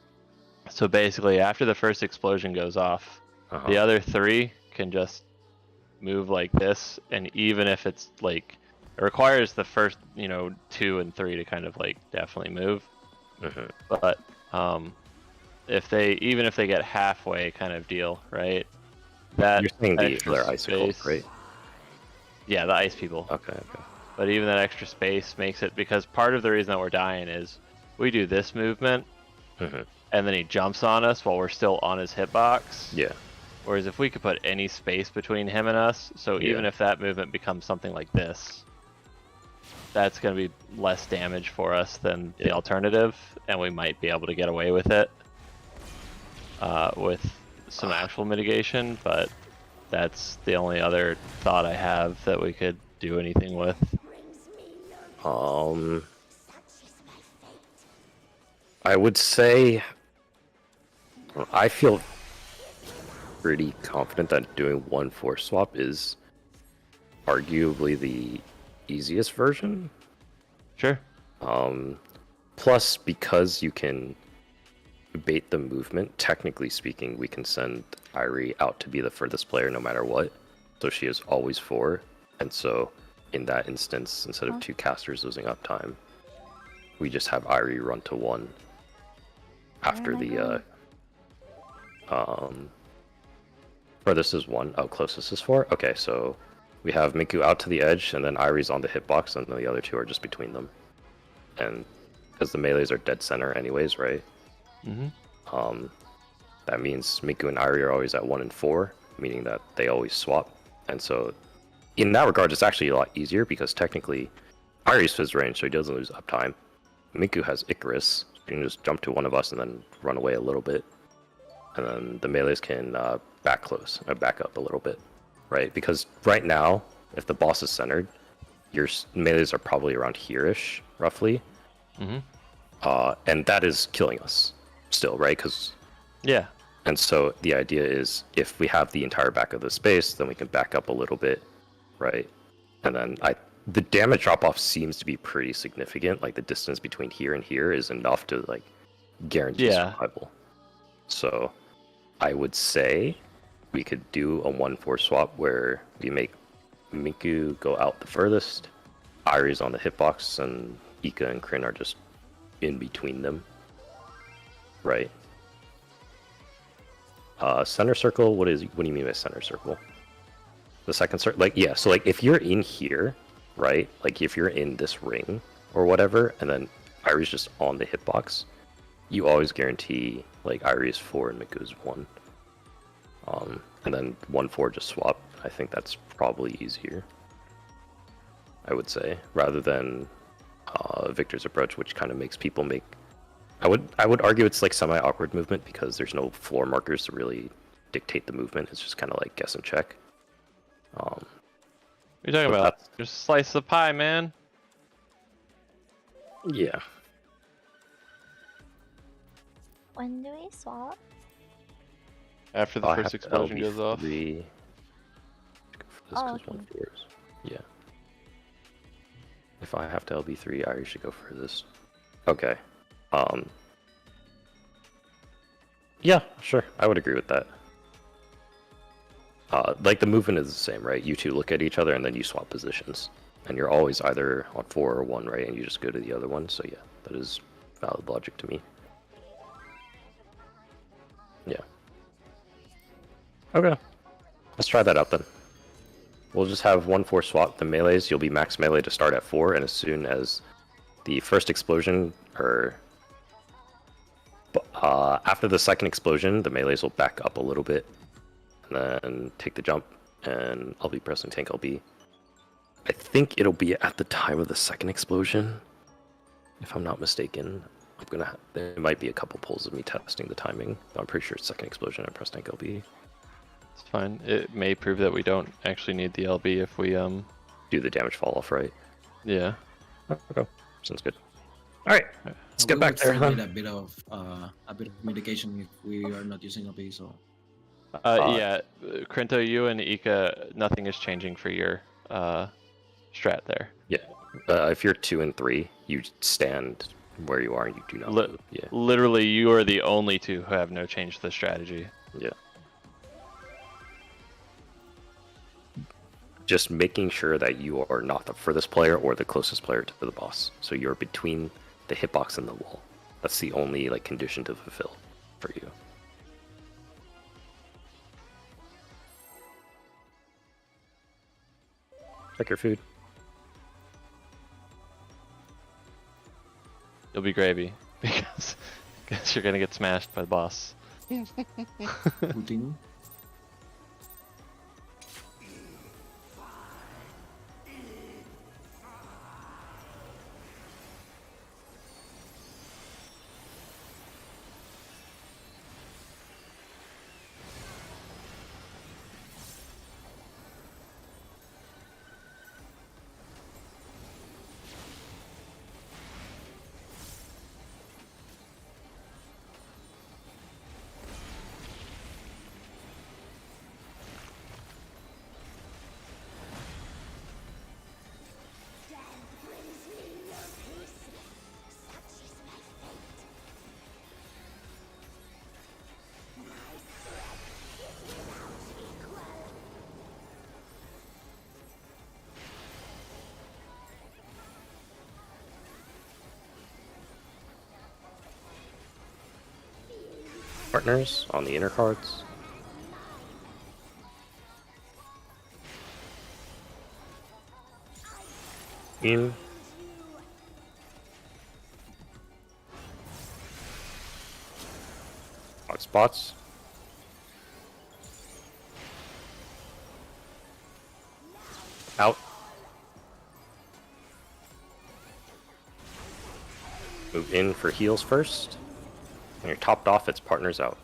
So basically, after the first explosion goes off, the other 3 can just move like this, and even if it's like, it requires the first, 2 and 3 to kind of like definitely move. But even if they get halfway, kind of deal, right? That You're saying extra they're icicles, space- right? Yeah, the ice people. Okay. But even that extra space makes it, because part of the reason that we're dying is we do this movement, and then he jumps on us while we're still on his hitbox. Yeah. Whereas if we could put any space between him and us, so even if that movement becomes something like this, that's going to be less damage for us than the alternative, and we might be able to get away with it with some actual mitigation, but that's the only other thought I have that we could do anything with. I would say I feel pretty confident that doing 1-4 swap is arguably the easiest version. Sure. Plus, because you can bait the movement, technically speaking, we can send Irie out to be the furthest player no matter what. So she is always 4. And so in that instance, instead of 2 casters losing uptime, we just have Irie run to 1 after the furthest is 1. Oh, closest is 4. Okay, so we have Miku out to the edge, and then Irie's on the hitbox, and the other 2 are just between them. And because the melees are dead center anyways, right? That means Miku and Irie are always at 1 and 4, meaning that they always swap. And so in that regard, it's actually a lot easier, because technically Irie's fizz range, so he doesn't lose uptime. Miku has Icarus, so you can just jump to one of us and then run away a little bit. And then the melees can back up a little bit, right? Because right now, if the boss is centered, your melees are probably around here-ish, roughly. Mm-hmm. And that is killing us still, right? Yeah. And so the idea is if we have the entire back of the space, then we can back up a little bit, right? And then the damage drop-off seems to be pretty significant. Like the distance between here and here is enough to like guarantee survival. So I would say we could do a 1-4 swap where we make Minku go out the furthest, Ari's on the hitbox, and Ika and Kryn are just in between them. Right. Center circle, what do you mean by center circle? The second circle, like, yeah, so like if you're in here, right, like if you're in this ring or whatever, and then Ari's just on the hitbox, you always guarantee like Ari's 4 and Miku's 1. And then 1-4 just swap. I think that's probably easier, I would say, rather than Victor's approach, which kind of makes people make. I would argue it's like semi-awkward movement because there's no floor markers to really dictate the movement. It's just kind of like guess and check. What are you talking about? Just slice the pie, man. Yeah. When do we swap? After the first explosion goes off. This Oh, goes 1-4s. Yeah. If I have to LB3, I should go for this. Okay. Yeah, sure. I would agree with that. Like the movement is the same, right? You two look at each other and then you swap positions. And you're always either on 4 or 1, right? And you just go to the other one. So yeah, that is valid logic to me. Yeah. Okay. Let's try that out then. We'll just have 1-4 swap the melees. You'll be max melee to start at 4, and as soon as the first explosion, or after the second explosion, the melees will back up a little bit, and then take the jump, and I'll be pressing tank LB. I think it'll be at the time of the second explosion, if I'm not mistaken. There might be a couple pulls of me testing the timing, but I'm pretty sure it's second explosion and press tank LB. It's fine. It may prove that we don't actually need the LB if we do the damage fall off, right? Yeah. Okay. Sounds good. All right. Let's get back there. Need a bit of mitigation if we are not using LB. So. Yeah, Krento, you and Ika, nothing is changing for your strat there. Yeah. If you're 2 and 3, you stand where you are and you do not move. Yeah. Literally, you are the only two who have no change to the strategy. Yeah. Just making sure that you are not the furthest player or the closest player to the boss. So you're between the hitbox and the wall. That's the only like condition to fulfill for you. Check your food. You'll be gravy because you're gonna get smashed by the boss. Pudding. Partners on the inner cards. In. Hot spots. Out. Move in for heals first. When you're topped off, it's partners out.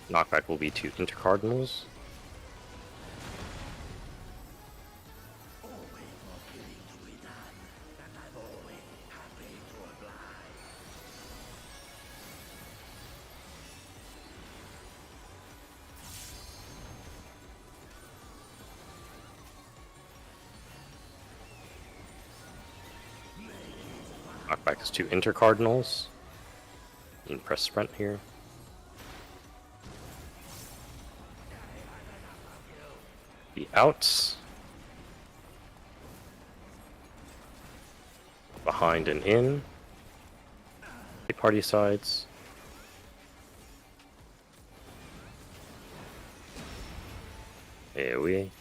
Knockback will be 2 intercardinals. Knockback is 2 intercardinals. You can press sprint here. The outs. Behind and in. The party sides. AoE.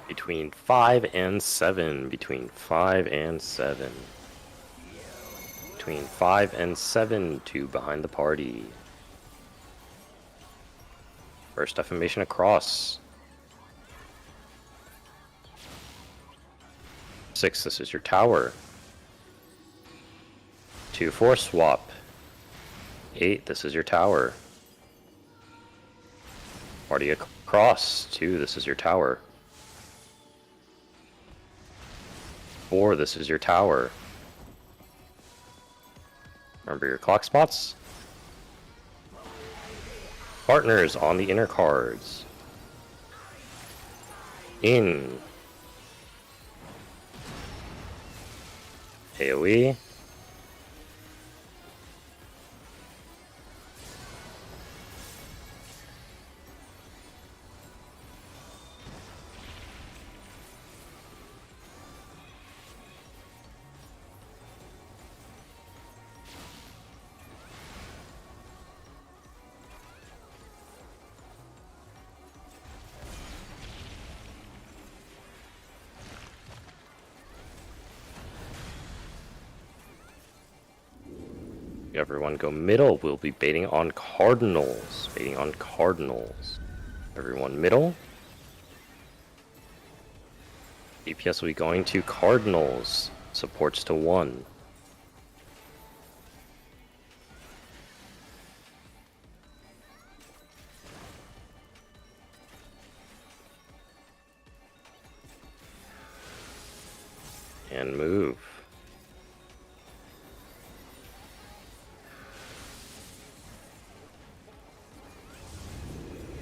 Between 5 and 7. Between 5 and 7. Between 5 and 7. 2 behind the party. First defamation across. 6, this is your tower. 2 force swap. 8, this is your tower. Party across. 2, this is your tower. 4, this is your tower. Remember your clock spots. Partners on the inner cards. In. AoE. Everyone go middle. We'll be baiting on cardinals. Baiting on cardinals. Everyone middle. DPS will be going to cardinals. Supports to 1. And move.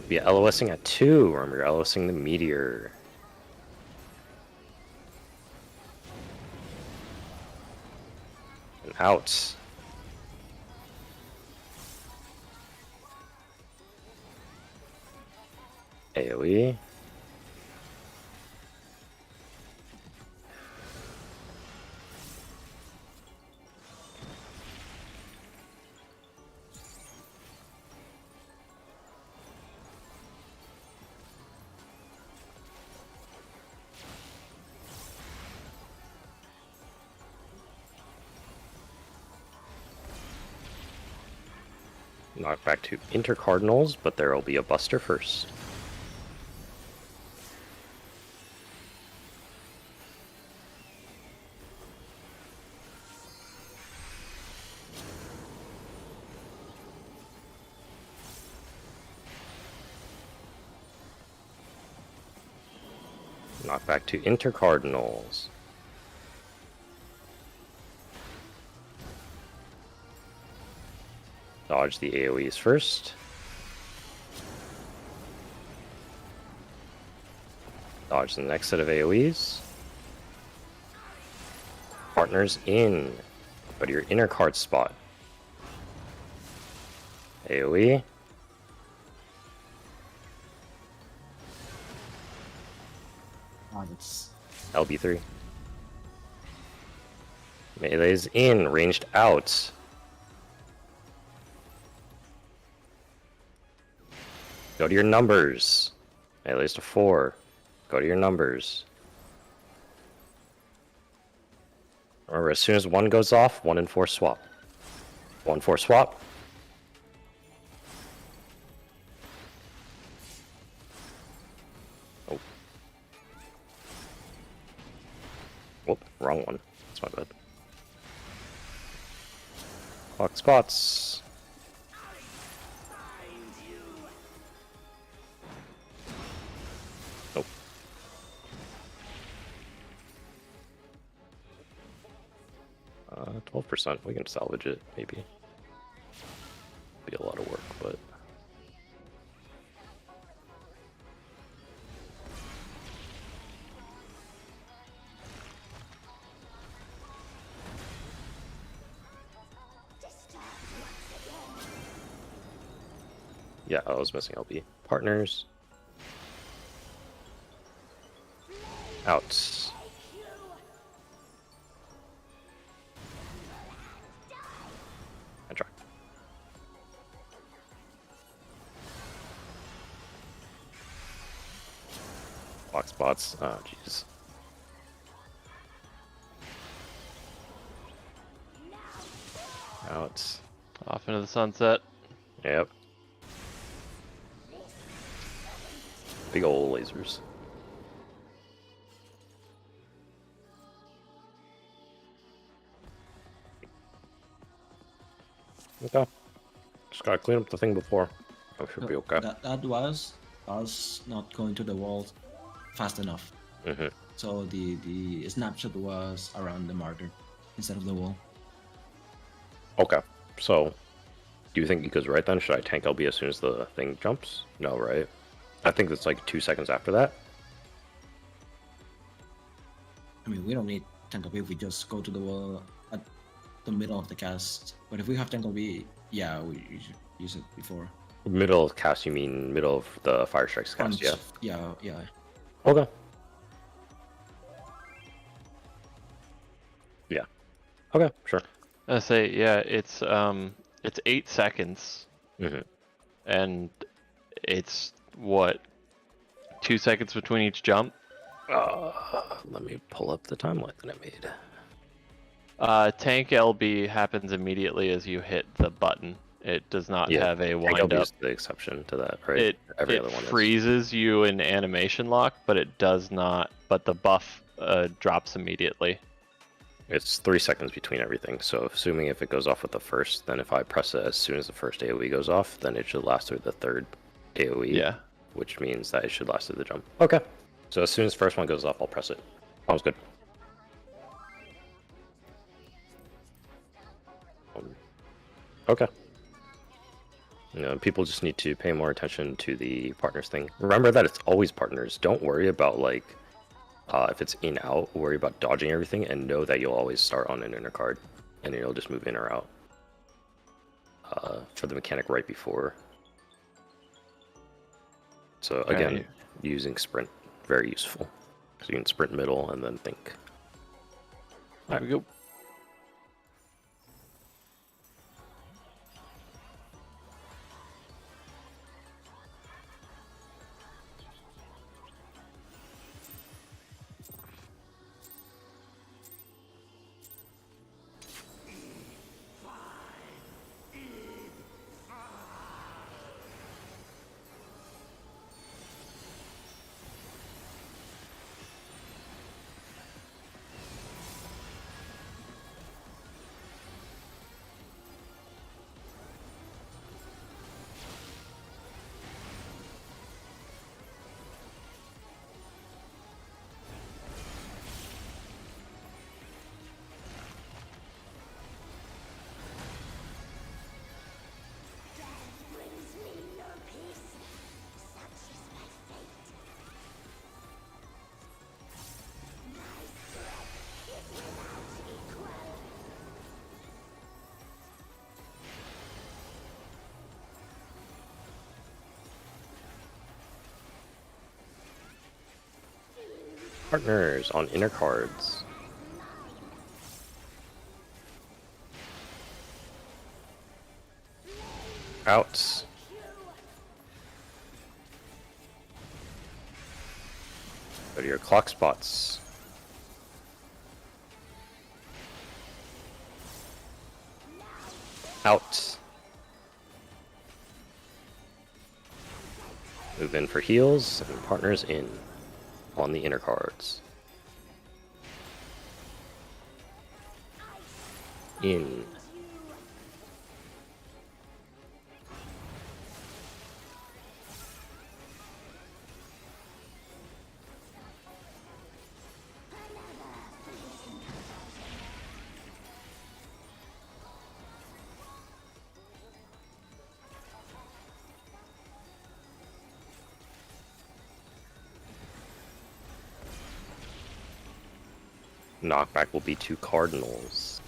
Be LOSing at 2. Remember, you're LOSing the meteor. And out. AoE. Knock back to intercardinals, but there will be a buster first. Knock back to intercardinals. Dodge the AoEs first. Dodge the next set of AoEs. Partners in. Go to your inner card spot. AoE. It's LB3. Melee's in, ranged out. Go to your numbers. Melee's to 4. Go to your numbers. Remember, as soon as 1 goes off, 1 and 4 swap. 1, 4 swap. Oh. Whoop, wrong one. That's my bad. Clock spots. Nope. Uh, 12%. We can salvage it, maybe. Be a lot of work, but. Yeah, I was missing LB. Partners. Out. I try. Block spots. Oh, jeez. Out. Off into the sunset. Yep. Big old lasers. Okay. Just gotta clean up the thing before. I should be okay. That was not going to the wall fast enough. Mm-hmm. So the snapshot was around the marker instead of the wall. Okay. So, do you think he goes right then? Should I tank LB as soon as the thing jumps? No, right? I think it's like 2 seconds after that. I mean, we don't need Tank B if we just go to the wall at the middle of the cast. But if we have Tank B, yeah, we should use it before. Middle of cast, you mean middle of the Fire Strikes cast, yeah? Yeah. Okay. Yeah. Okay, sure. I say, yeah, it's 8 seconds, Mm-hmm. and it's what, 2 seconds between each jump. Let me pull up the timeline that I made. Tank LB happens immediately as you hit the button. It does not have a Tank wind LB up. is the exception to that, right? It Every other one is. freezes you in animation lock, but it does not. But the buff drops immediately. It's 3 seconds between everything. So assuming if it goes off with the first, then if I press it as soon as the first AoE goes off, then it should last through the third AoE. Yeah. Which means that it should last through the jump. Okay. So as soon as the first one goes off, I'll press it. Sounds good. Okay. You know, people just need to pay more attention to the partners thing. Remember that it's always partners. Don't worry about like if it's in out. Worry about dodging everything, and know that you'll always start on an inner card, and you'll just move in or out for the mechanic right before. So again, using sprint very useful. So you can sprint middle and then think. There we go. Partners on inner cards. Outs. Go to your clock spots. Out. Move in for heals, and partners in on the inner cards. In. Knockback will be 2 cardinals.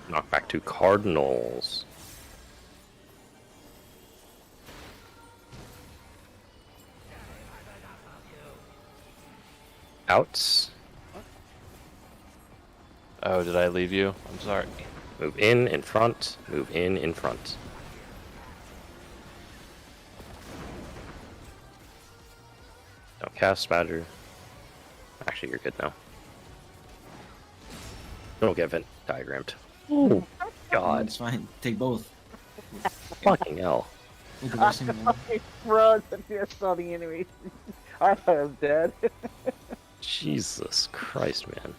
Knockback 2 cardinals. Outs. Oh, did I leave you? I'm sorry. Move in front, move in front. Don't cast Badger. Actually, you're good now. Don't get Vent diagrammed. Oh, God. It's fine. Take both. Fucking hell. With the rest in your hand. I froze and I saw the enemy. I thought I was dead. Jesus Christ, man.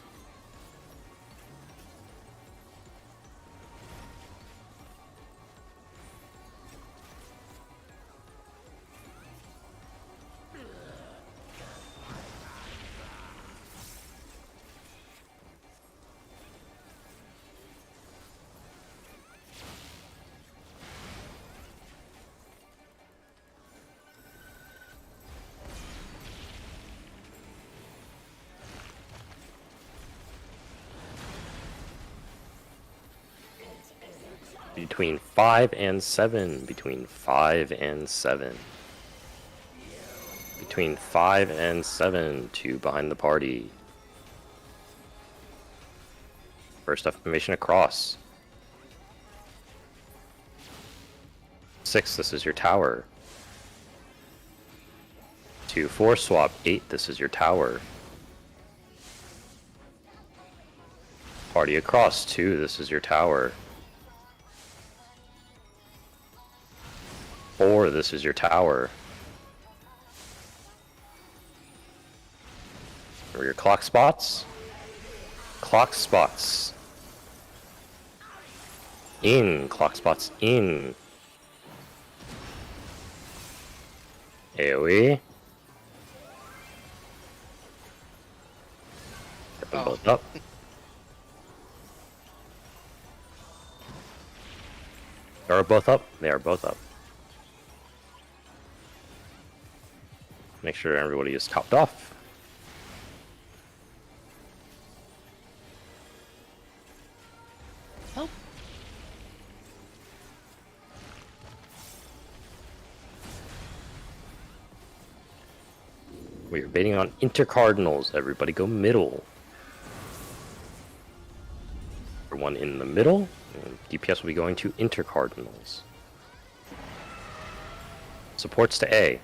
Between 5 and 7. Between 5 and 7. Between 5 and 7. 2 behind the party. First affirmation across. 6, this is your tower. 2, 4 swap. 8, this is your tower. Party across. 2, this is your tower. 4, this is your tower. Or your clock spots. Clock spots. In. Clock spots in. AoE. Get them both up. They are both up. They are both up. Make sure everybody is topped off. Oh. We are betting on intercardinals. Everybody go middle. For one in the middle, and DPS will be going to intercardinals. Supports to A.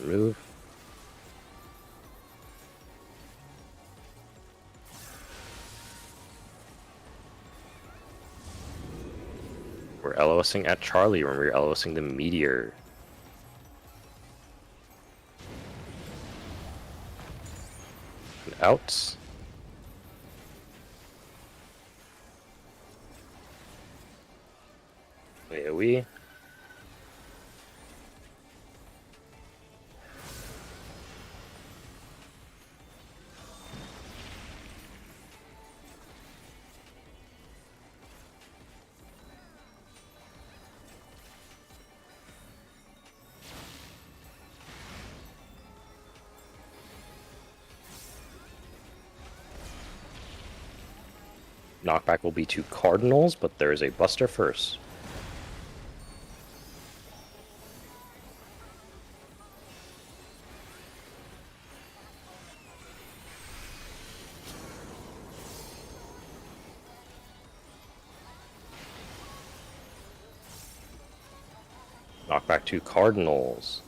Move. We're LOSing at Charlie when we're LOSing the Meteor. And outs. AoE. Knockback will be to Cardinals, but there is a Buster first. Knockback to Cardinals.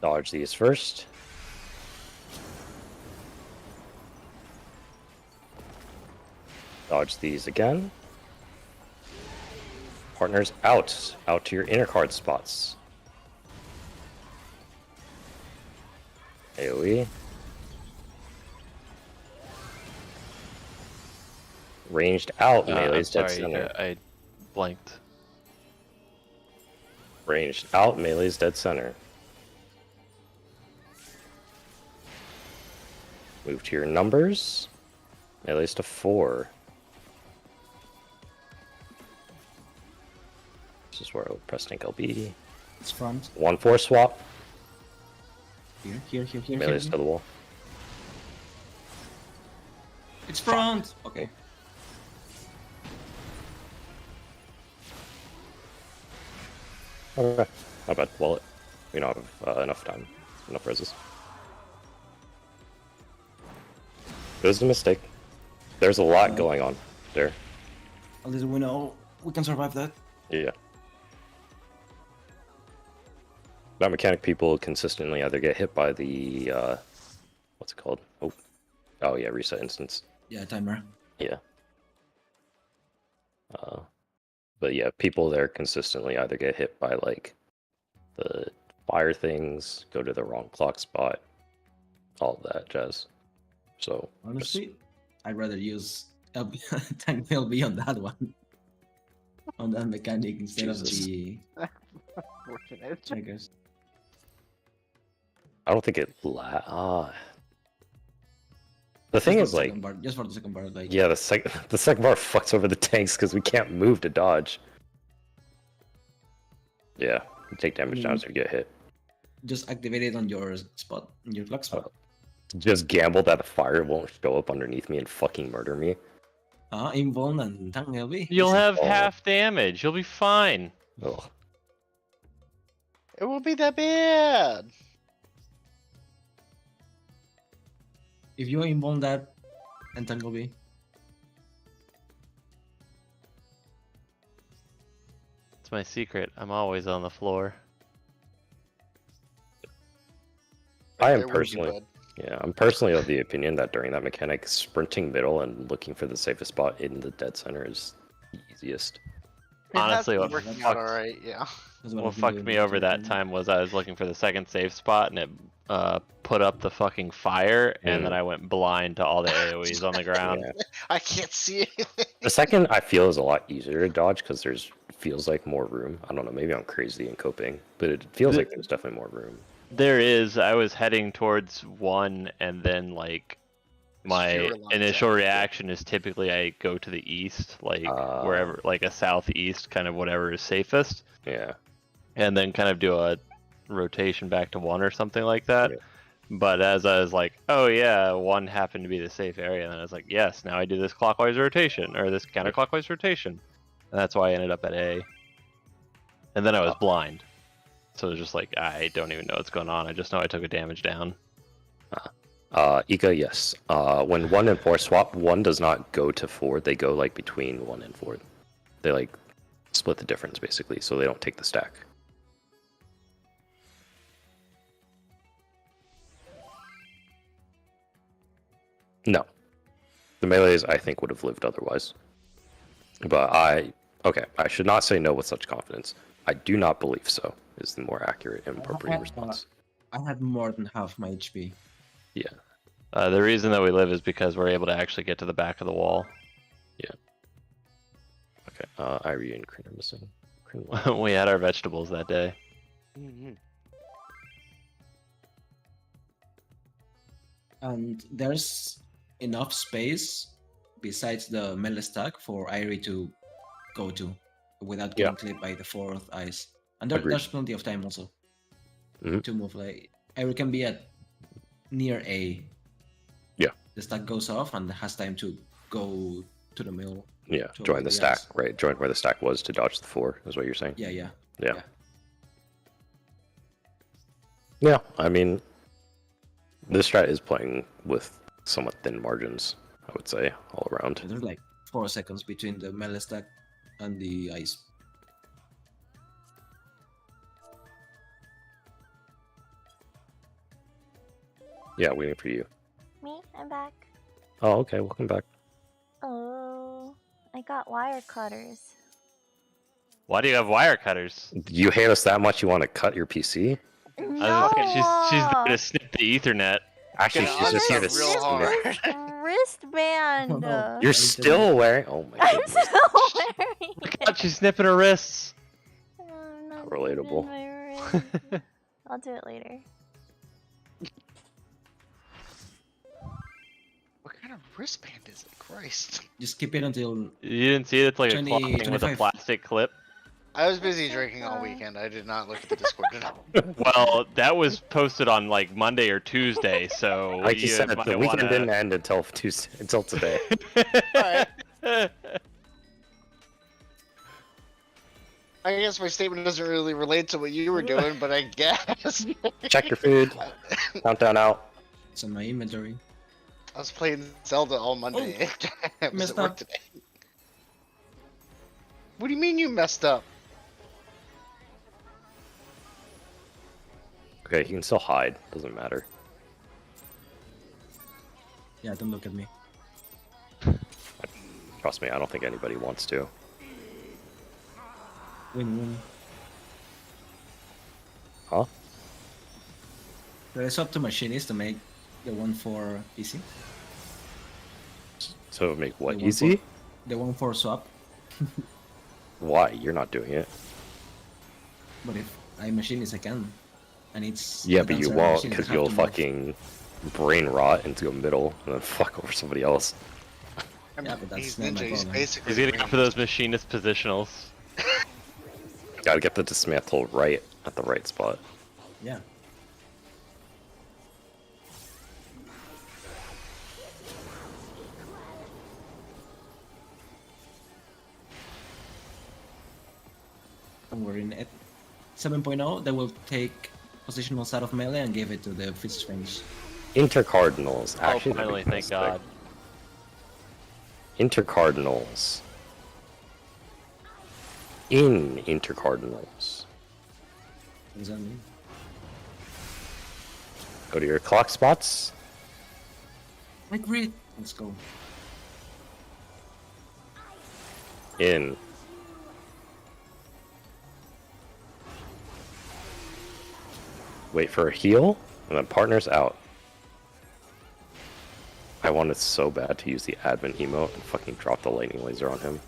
Dodge these first. Dodge these again. Partners out. Out to your inner card spots. AoE. Ranged out. I'm Melee's dead sorry, center. I blanked. Ranged out. Melee's dead center. Move to your numbers. Melee's to 4. This is where I would press tank LB. It's front. 1-4 swap. Here. Melee's to the wall. It's front. Okay. Okay. Not bad. Wallet. We don't have enough time. Enough reses. It was a mistake. There's a lot going on there. At least we know we can survive that. Yeah. That mechanic people consistently either get hit by the what's it called? Oh yeah, reset instance. Yeah, timer. Yeah. But yeah, people there consistently either get hit by like the fire things, go to the wrong clock spot, all of that jazz. So Honestly, I'd rather use LB, tank LB on that one. On that mechanic instead Jesus. of the Fortunate. checkers. I don't think it the thing is, like, Just for the second part, like yeah, the second bar fucks over the tanks because we can't move to dodge. Yeah, you take damage down as you get hit. just activate it on your spot, on your clock spot. Just gamble that the fire won't show up underneath me and fucking murder me. Invuln and tank LB. You'll Easy. have Oh. half damage. You'll be fine. Ugh. It won't be that bad. If you invuln that and tank LB, It's my secret. I'm always on the floor. I am It wouldn't be personally, bad. yeah, I'm personally of the opinion that during that mechanic, sprinting middle and looking for the safest spot in the dead center is the easiest. Honestly, That's what working out fucked- alright, yeah. that's what What I've been fucked doing me with over that tank. time was I was looking for the second safe spot and it put up the fucking fire and then I went blind to all the AoEs on the ground. Yeah. I can't see anything. The second I feel is a lot easier to dodge because feels like more room. I don't know, maybe I'm crazy in coping, but it feels like there's definitely more room. There is. I was heading towards one and then like my Fewer lines initial out. reaction is typically I go to the east, like wherever, like a southeast, kind of whatever is safest, Yeah. and then kind of do a rotation back to one or something like that. Yeah. But as I was like, oh yeah, one happened to be the safe area, and then I was like, yes, now I do this clockwise rotation or this counterclockwise rotation, and that's why I ended up at A. And then I was blind, so it was just like I don't even know what's going on. I just know I took a damage down. Ika, yes. When 1 and 4 swap, 1 does not go to 4, they go like between 1 and 4. They like split the difference basically, so they don't take the stack. No. The melees, I think, would have lived otherwise. But I should not say no with such confidence. I do not believe so, is the more accurate and appropriate response. I had more than half my HP. Yeah. The reason that we live is because we're able to actually get to the back of the wall. Okay, Irie and Crin are missing. Crin won. We had our vegetables that day. And there's enough space besides the melee stack for Irie to go to without getting clipped by the 4th ice. And Agreed. there's plenty of time also Mhm. to move. Like Irie can be at near A. Yeah. The stack goes off and has time to go to the middle. Yeah, to join avoid the the stack, ice. right? Join where the stack was to dodge the 4, is what you're saying? Yeah, yeah. Yeah. Yeah, I mean, this strat is playing with somewhat thin margins, I would say, all around. There's like 4 seconds between the melee stack and the ice. Yeah, waiting for you. Me? I'm back. Oh, okay, welcome back. Oh, I got wire cutters. Why do you have wire cutters? You hate us that much you want to cut your PC? No! She's there to snip the Ethernet. Actually, Gonna she's just here to unsub real snip. hard. Wristband. Oh, no. You're I still wearing... Oh my I'm goodness. still wearing it. God, she's snipping her wrists. I'm not Relatable. using my wrist. I'll do it later. What kind of wristband is it? Christ. Just keep it until You didn't see it? It's like 20, a cloth thing with a 25. plastic clip. I was busy drinking all weekend. I did not look at the Discord at all. Well, that was posted on like Monday or Tuesday, so Like you said, might the weekend wanna- didn't end until Tuesday, until today. Alright. I guess my statement doesn't really relate to what you were doing, but I guess. Check your food. Countdown out. it's on my inventory. I was playing Zelda all Monday. I was messed at work up. today. What do you mean you messed up? Okay, he can still hide. Doesn't matter. Yeah, don't look at me. Trust me, I don't think anybody wants to. Win-win. Huh? Should I swap to machinist to make the one for PC? So make what, The one easy? for- The one for swap. Why? You're not doing it. But if I machinist, I can. And it's Yeah, the but you dancer won't, machinist because have you'll to move. fucking brain rot into a middle and then fuck over somebody else. I mean, Yeah, but that's he's not my ninja. He's problem. basically. He's getting the up for those machinist positionals. Gotta get the dismantle right at the right spot. Yeah. And we're in at 7.0, they will take positional side of melee and give it to the fist range. Intercardinals. Oh, Actually, that'd finally, be thank fantastic. God. Intercardinals. In intercardinals. What does that mean? Go to your clock spots. Like read. Let's go. In. Wait for a heal, and then partners out. I wanted so bad to use the admin emote and fucking drop the lightning laser on him.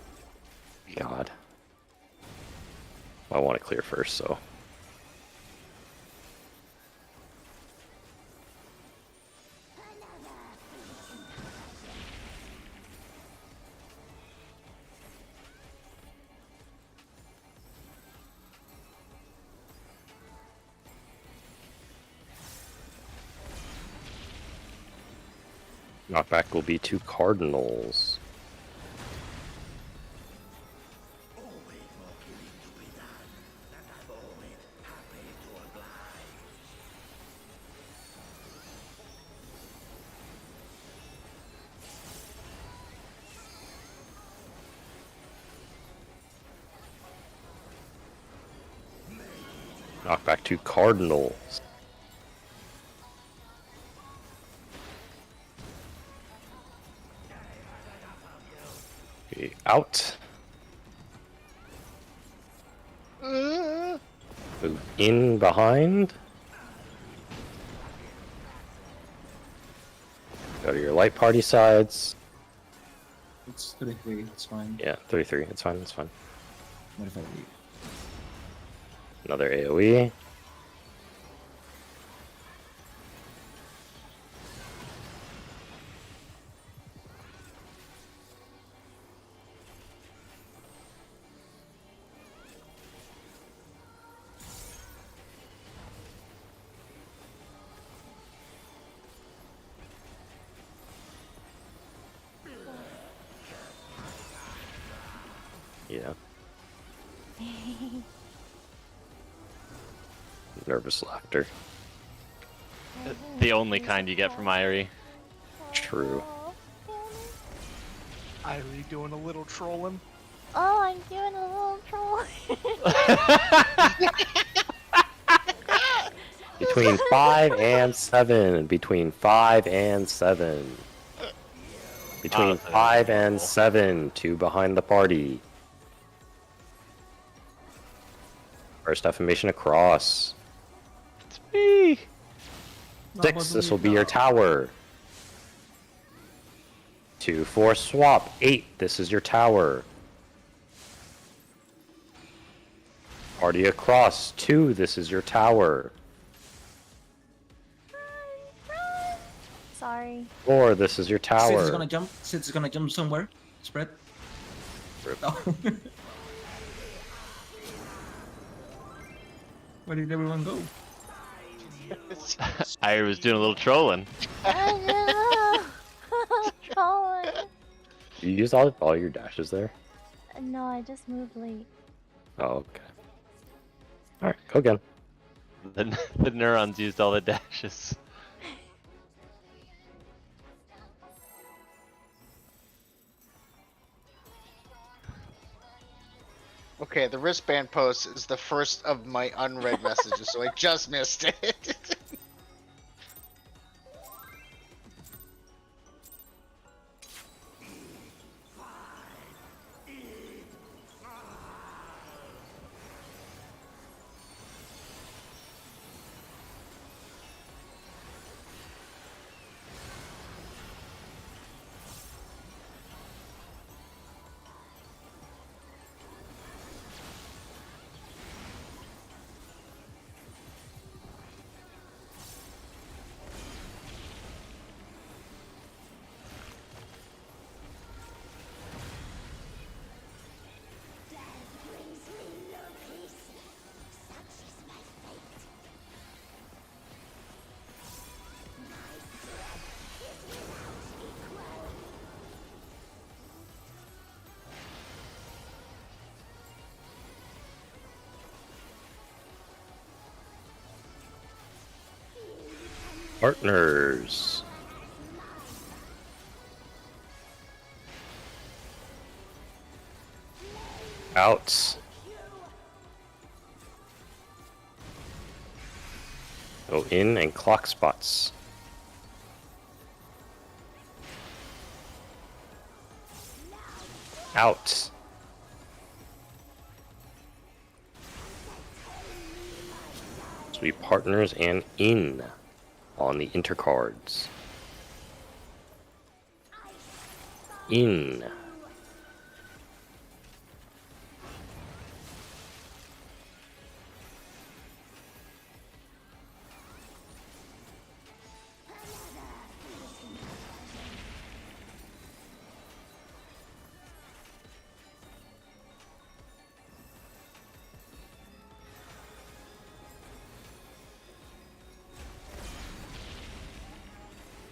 God. I want to clear first, so. Knockback will be to Cardinals. Knockback to Cardinals. Okay, out. Move in behind. Go to your light party sides. It's 33, it's fine. Yeah, 33. It's fine. It's fine. What if I leave? Another AoE. Nervous laughter. The only kind you get from Irie. True. Irie doing a little trolling. Oh, I'm doing a little troll. Between 5 and 7. Between 5 and 7. Between that's 5 and adorable. 7. 2 behind the party. First affirmation across. It's me. 6, this will be your tower. 2, 4, swap. 8, this is your tower. Party across. 2, this is your tower. Sorry. 4, this is your Sid is tower. gonna jump. Sid is gonna jump somewhere. Spread. Rip. Oh. Where did everyone go? Irie was doing a little trolling. Trolling. You used all your dashes there? No, I just moved late. Oh, okay. Alright, go again. The neurons used all the dashes. Okay, the wristband post is the first of my unread messages, so I just missed it. Partners. Outs. Go in and clock spots. Out. So we partners and in on the intercards. In.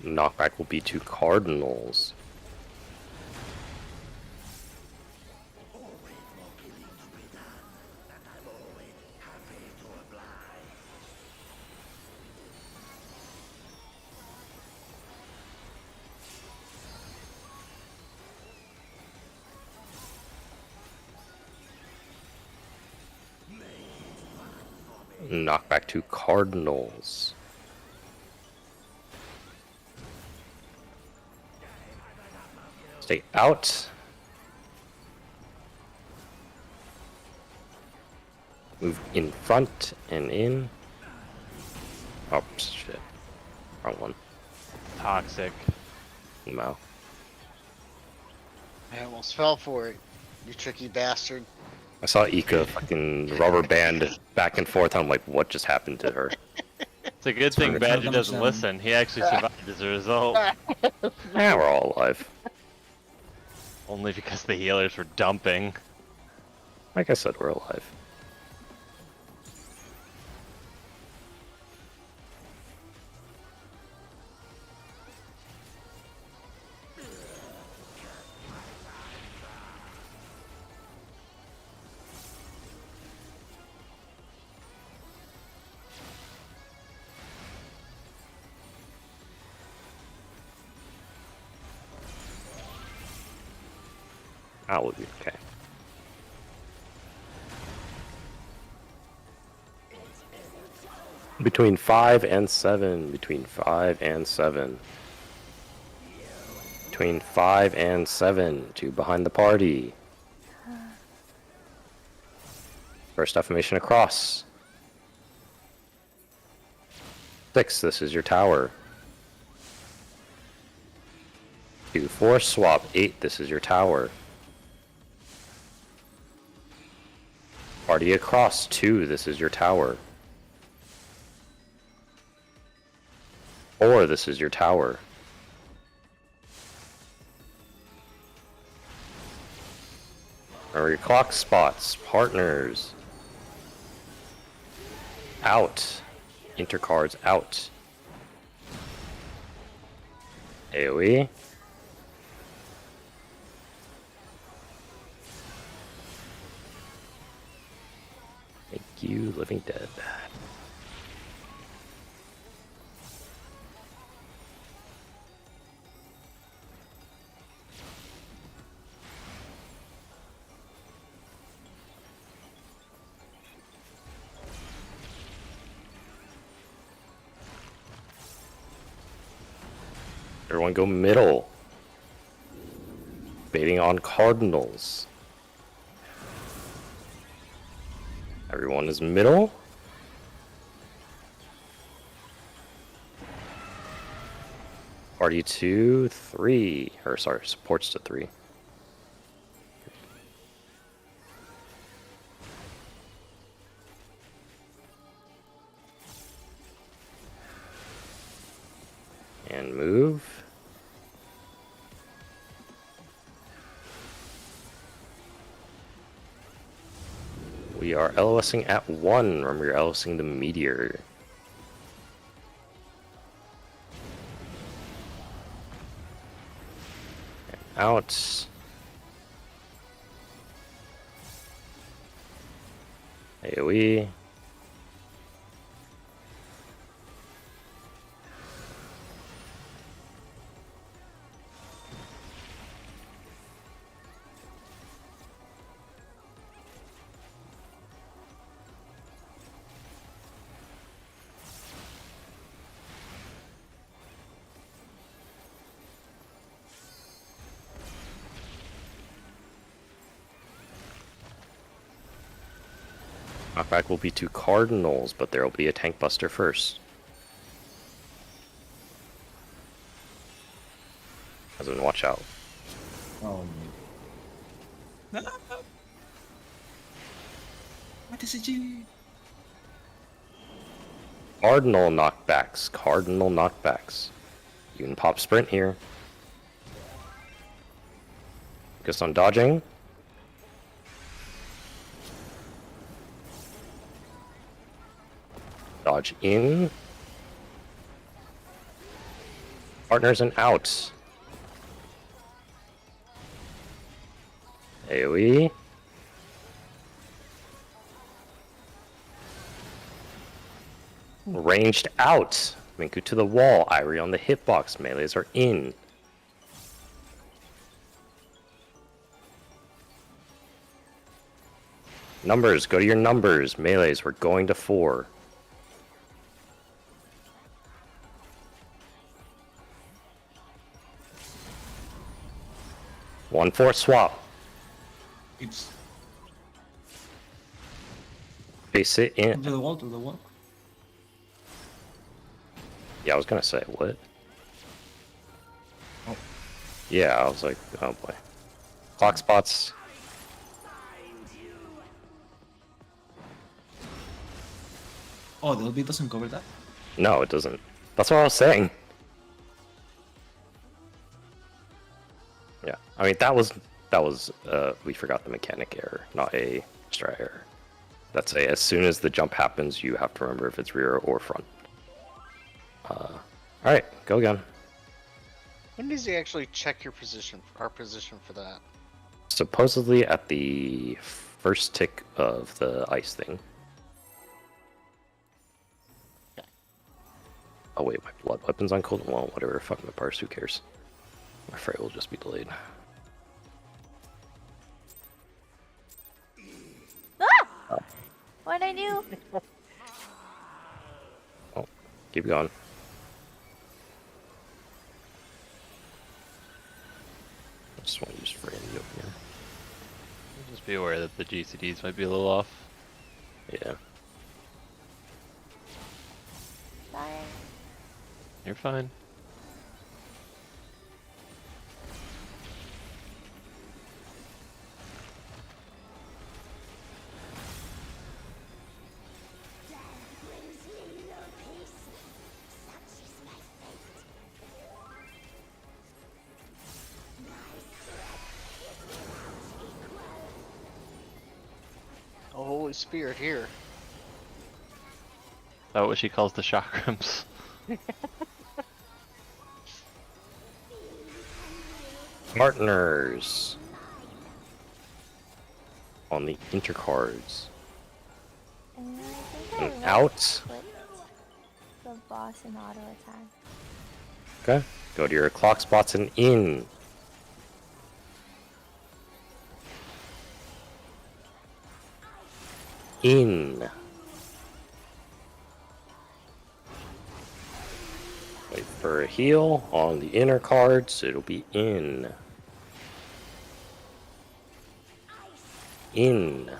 Knockback will be to Cardinals. Knockback to Cardinals. Stay out. Move in front and in. Oh, shit. Wrong one. Toxic. No. I almost fell for it, you tricky bastard. I saw Ika fucking rubber band back and forth. I'm like, what just happened to her? It's a good thing Sorry, Badger Falcon doesn't 7. listen. He actually survived as a result. Nah, we're all alive. Only because the healers were dumping. Like I said, we're alive. That would be okay. Between 5 and 7. Between 5 and 7. Between 5 and 7. 2 behind the party. First affirmation across. 6, this is your tower. 2, 4, swap. 8, this is your tower. Party across. 2, this is your tower. 4, this is your tower. Remember your clock spots. Partners. Out. Intercards out. AoE. Thank you, Living Dead. Everyone go middle. Baiting on Cardinals. Everyone is middle. Party 2, 3. Or sorry, supports to 3. And move. We are LOSing at 1. Remember, you're LOSing the meteor. And out. AoE. Knockback will be to Cardinals, but there will be a tank buster first. As in, watch out. No. What is it, you? Cardinal knockbacks. Cardinal knockbacks. You can pop sprint here. Focus on dodging. Dodge in. Partners and out. AoE. Ranged out. Minku to the wall. Irie on the hitbox. Melees are in. Numbers. Go to your numbers. Melees. We're going to 4. One 4 swap. It's Face it in. to the wall, to the wall. Yeah, I was gonna say, what? Oh. Yeah, I was like, oh boy. Clock spots. Oh, the LB doesn't cover that? No, it doesn't. That's what I was saying. Yeah, I mean, that was, we forgot the mechanic error, not a strat error. That's a, as soon as the jump happens, you have to remember if it's rear or front. Alright, go again. When does he actually check your position, our position for that? Supposedly at the first tick of the ice thing. Oh wait, my blood weapons on cold? Well, whatever, fuck my parse, who cares? My freight will just be delayed. What'd I do? Oh, keep going. I just want to use Frey in the opener. Just be aware that the GCDs might be a little off. Yeah. Sorry. You're fine. Oh, Holy Spirit here. Is that what she calls the chakrams? Partners on the intercards. And I think I And left out. clicked the boss in auto attack. Okay. Go to your clock spots and in. In. Wait for a heal on the inner cards. It'll be in. In.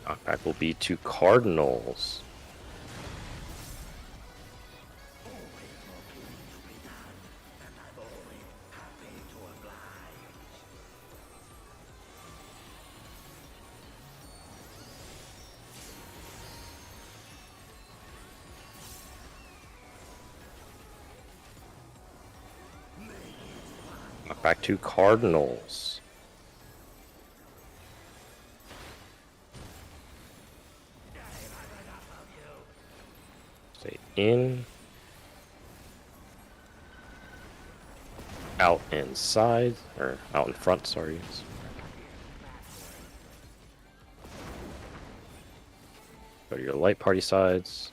Knockback will be to Cardinals. Knockback to Cardinals. Stay in. Out and side, or out in front, sorry. Go to your light party sides.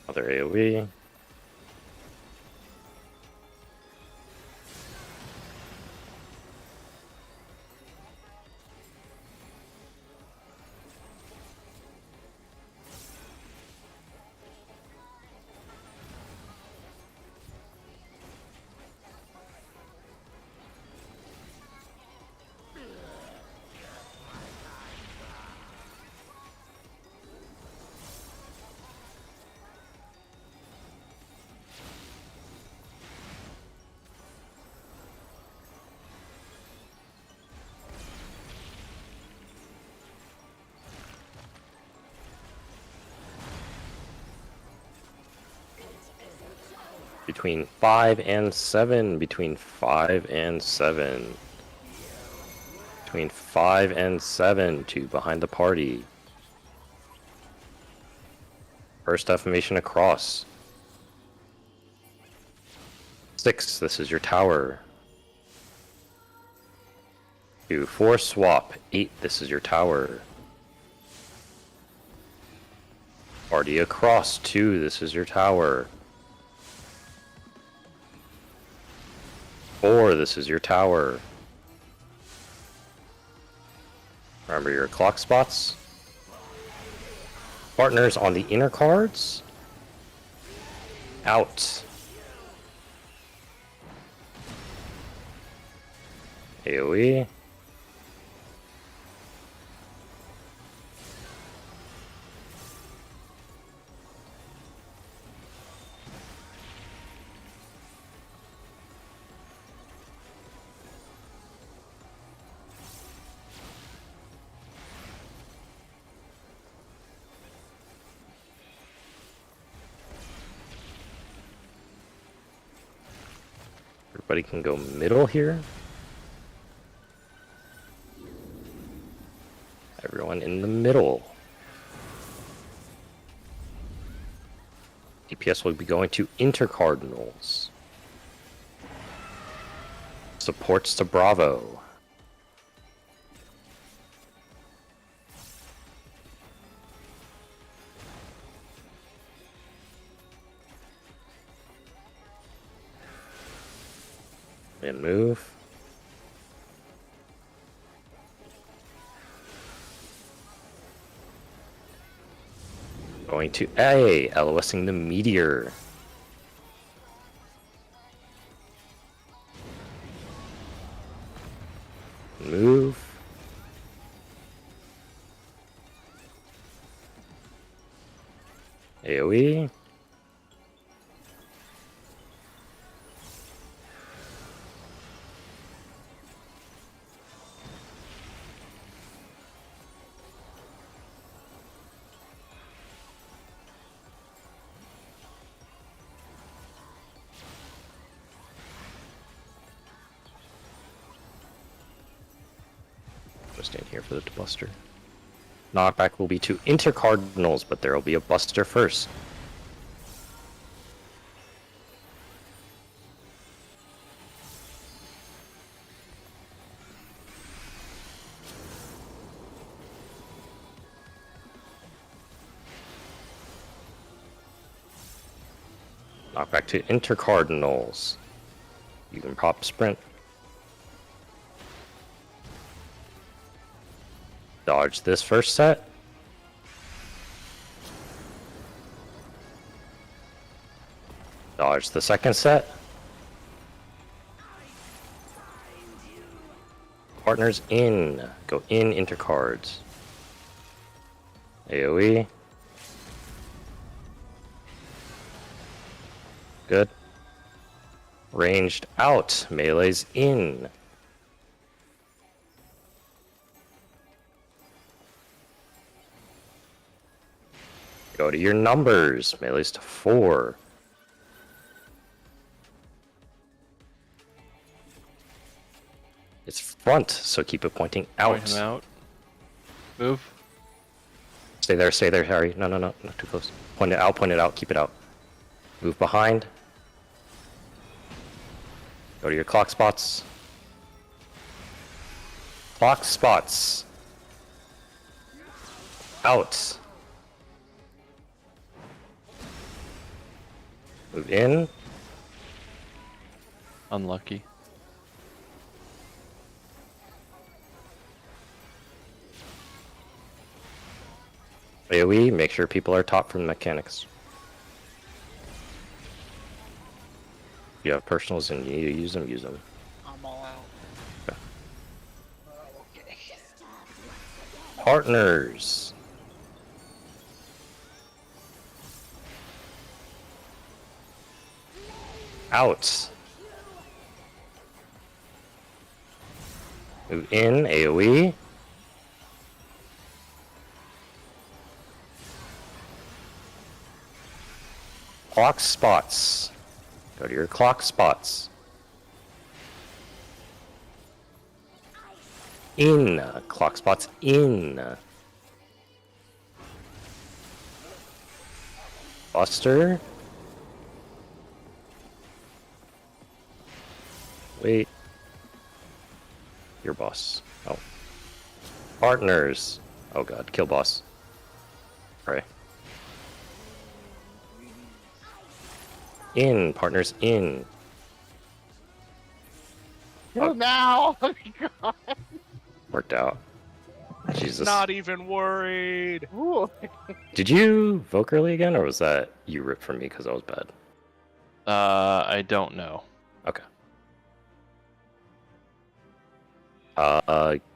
Other AoE. Between 5 and 7. Between 5 and 7. Between 5 and 7. 2 behind the party. First defamation across. 6. This is your tower. 2. 4 swap. 8. This is your tower. Party across. 2. This is your tower. 4, this is your tower. Remember your clock spots. Partners on the inner cards. Out. AoE. Everybody can go middle here. Everyone in the middle. DPS will be going to Intercardinals. Supports to Bravo. And move. Going to A, LOSing the Meteor. Move. AoE. Just stand here for the buster. Knockback will be to Intercardinals, but there will be a buster first. Knockback to Intercardinals. You can pop sprint. Dodge this first set. Dodge the second set. Partners in. Go in intercards. AoE. Good. Ranged out. Melee's in. Go to your numbers. Melee's to 4. It's front, so keep it pointing out. Point him out. Move. Stay there, Harry. No, not too close. Point it out, keep it out. Move behind. Go to your clock spots. Clock spots. Out. Move in. Unlucky. AoE, make sure people are top from mechanics. If you have personals and you need to use them, use them. I'm all out. Okay. Partners. Out. Move in, AoE. Clock spots. Go to your clock spots. In. Clock spots in. Buster. Wait. Your boss. Oh. Partners. Oh god, kill boss. Pray. In. Partners in. Kill now! Oh my god! Worked out. Jesus. Not even worried. Ooh. Did you vote early again, or was that you ripped from me because I was bad? I don't know. Okay.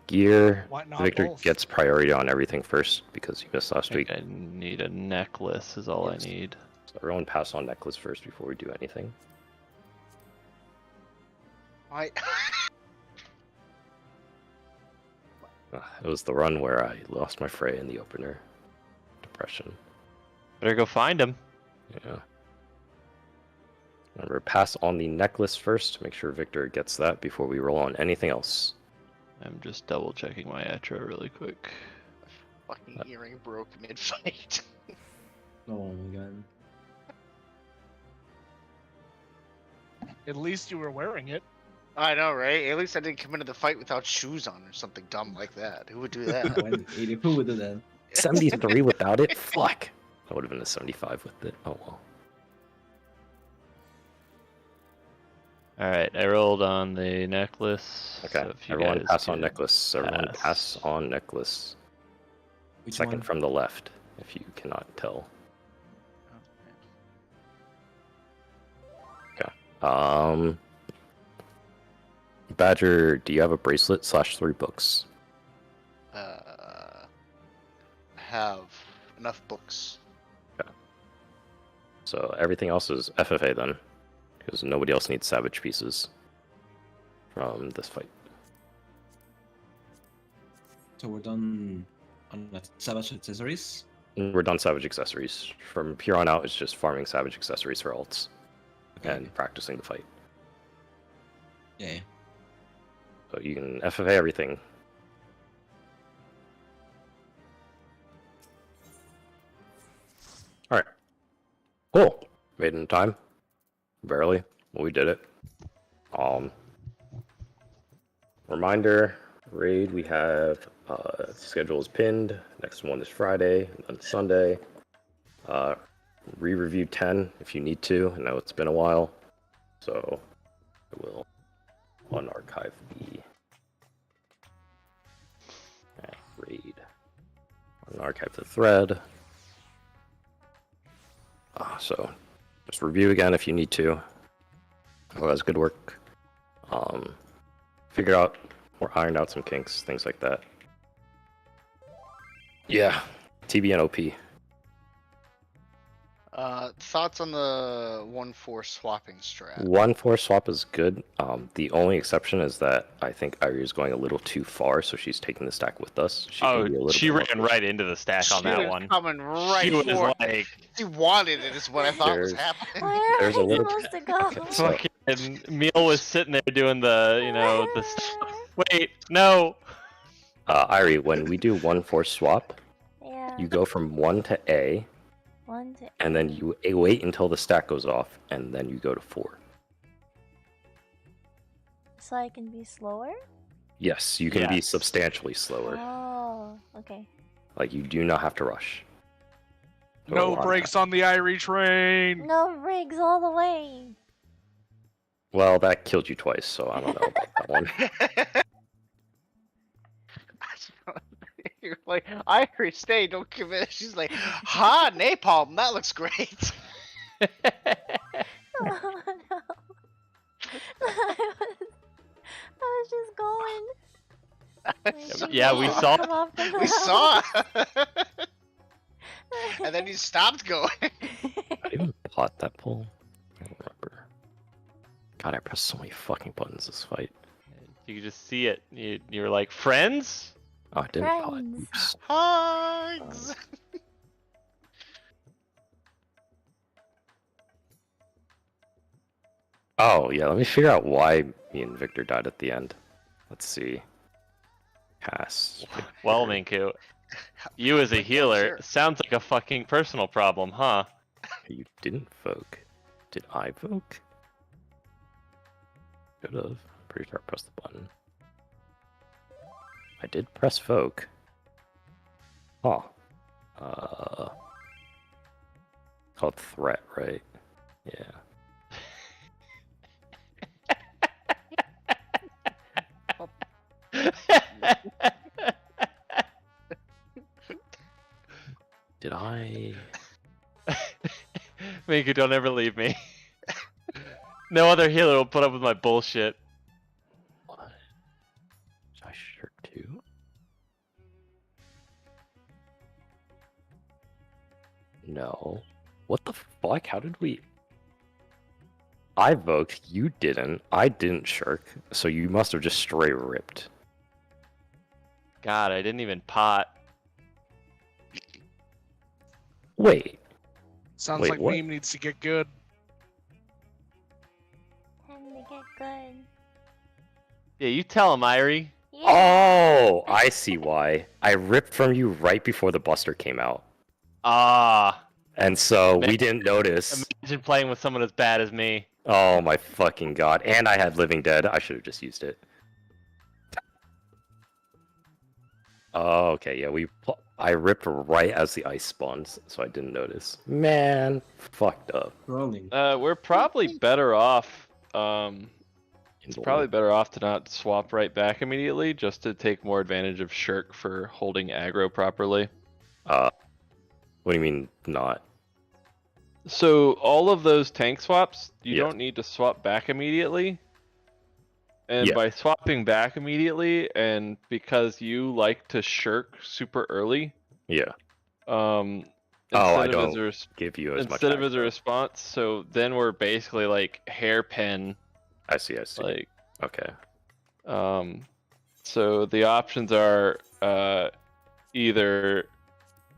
Gear. Why not Victor both? gets priority on everything first because he missed I last week. think I need a necklace is all Yes. I need. So everyone pass on necklace first before we do anything. It was the run where I lost my Frey in the opener. Depression. Better go find him. Yeah. Remember, pass on the necklace first. Make sure Victor gets that before we roll on anything else. I'm just double checking my Etra really quick. Fucking earring broke mid-fight. Oh my god. At least you were wearing it. I know, right? At least I didn't come into the fight without shoes on or something dumb like that. Who would do that? When 80, who would do that? 73 without it? Fuck. That would have been a 75 with it. Oh well. Alright, I rolled on the necklace. Okay. So if you Everyone guys pass on could necklace. Everyone pass. pass on necklace. Which Second one? from the left, if you cannot tell. Badger, do you have a bracelet / 3 books? Have enough books. So everything else is FFA then, because nobody else needs savage pieces from this fight. So we're done on the savage accessories. We're done savage accessories. From here on out, it's just farming savage accessories for alts and practicing the fight. Yeah. So you can FFA everything. Alright. Cool. Made it in time. Barely. But we did it. Reminder, raid, we have schedule is pinned. Next one is Friday, and then Sunday. Re-review 10 if you need to. I know it's been a while. So I will unarchive the raid. Unarchive the thread. So just review again if you need to. Otherwise, good work. Figured out or ironed out some kinks, things like that. Yeah, TB and OP. Thoughts on the 1-4 swapping strat? 1-4 swap is good. The only exception is that I think Irie is going a little too far, so she's taking the stack with us. She can be a little she bit ran more- right into the stack on She that was one. coming right She was for it. like, She wanted it, is what I thought was There's- happening. Where am I There's a little- supposed to go? Okay, so- fucking Meal was sitting there doing the, wait, no. Irie, when we do 1-4 swap, Yeah. you go from 1 to A, 1 to and then you wait until the stack goes off, and then you go to 4. So I can be slower? Yes, you can be Yes. substantially slower. Oh, okay. Like, you do not have to rush. So, No brakes on the Irie train. No rigs all the way. Well, that killed you twice, so I don't know about that one. You're like, Irie, stay, don't commit. She's like, ha, napalm, that looks great. Oh no. I was just going. My Yeah, we feet saw- come off the We ground. saw. And then you stopped going. I even pot that pull. I don't remember. God, I pressed so many fucking buttons this fight. You could just see it. You were like, friends? Oh, I didn't pot. Friends. Oops. Hugs. Oh, yeah, let me figure out why me and Victor died at the end. Let's see. Pass. Well, Minku, you as a healer, Sure. sounds like a fucking personal problem, huh? You didn't voke. Did I voke? Could have. Pretty sure I pressed the button. I did press voke. Huh. Called threat, right? Yeah. Did I? Minku, don't ever leave me. No other healer will put up with my bullshit. What? Did I shirk too? No. What the fuck? How did we? I voked, you didn't. I didn't shirk, so you must have just straight ripped. God, I didn't even pot. Wait. Sounds Wait, like what? meme needs to get good. Time to get good. Yeah, you tell him, Irie. Yeah. Oh, I see why. I ripped from you right before the Buster came out. Ah, And so we didn't notice. imagine playing with someone as bad as me. Oh my fucking god! And I had Living Dead. I should have just used it. Oh, okay. Yeah, I ripped right as the ice spawns, so I didn't notice. Man, fucked up. Rolling. We're probably better off. It's probably better off to not swap right back immediately, just to take more advantage of Shirk for holding aggro properly. What do you mean not? So all of those tank swaps, you Yes. don't need to swap back immediately. And Yeah. by swapping back immediately, and because you like to Shirk super early, Yeah. um, Oh, I instead of don't as a res- give you as much. instead of as a aggro. response, so then we're basically like hairpin, I see. I see. like Okay. So the options are either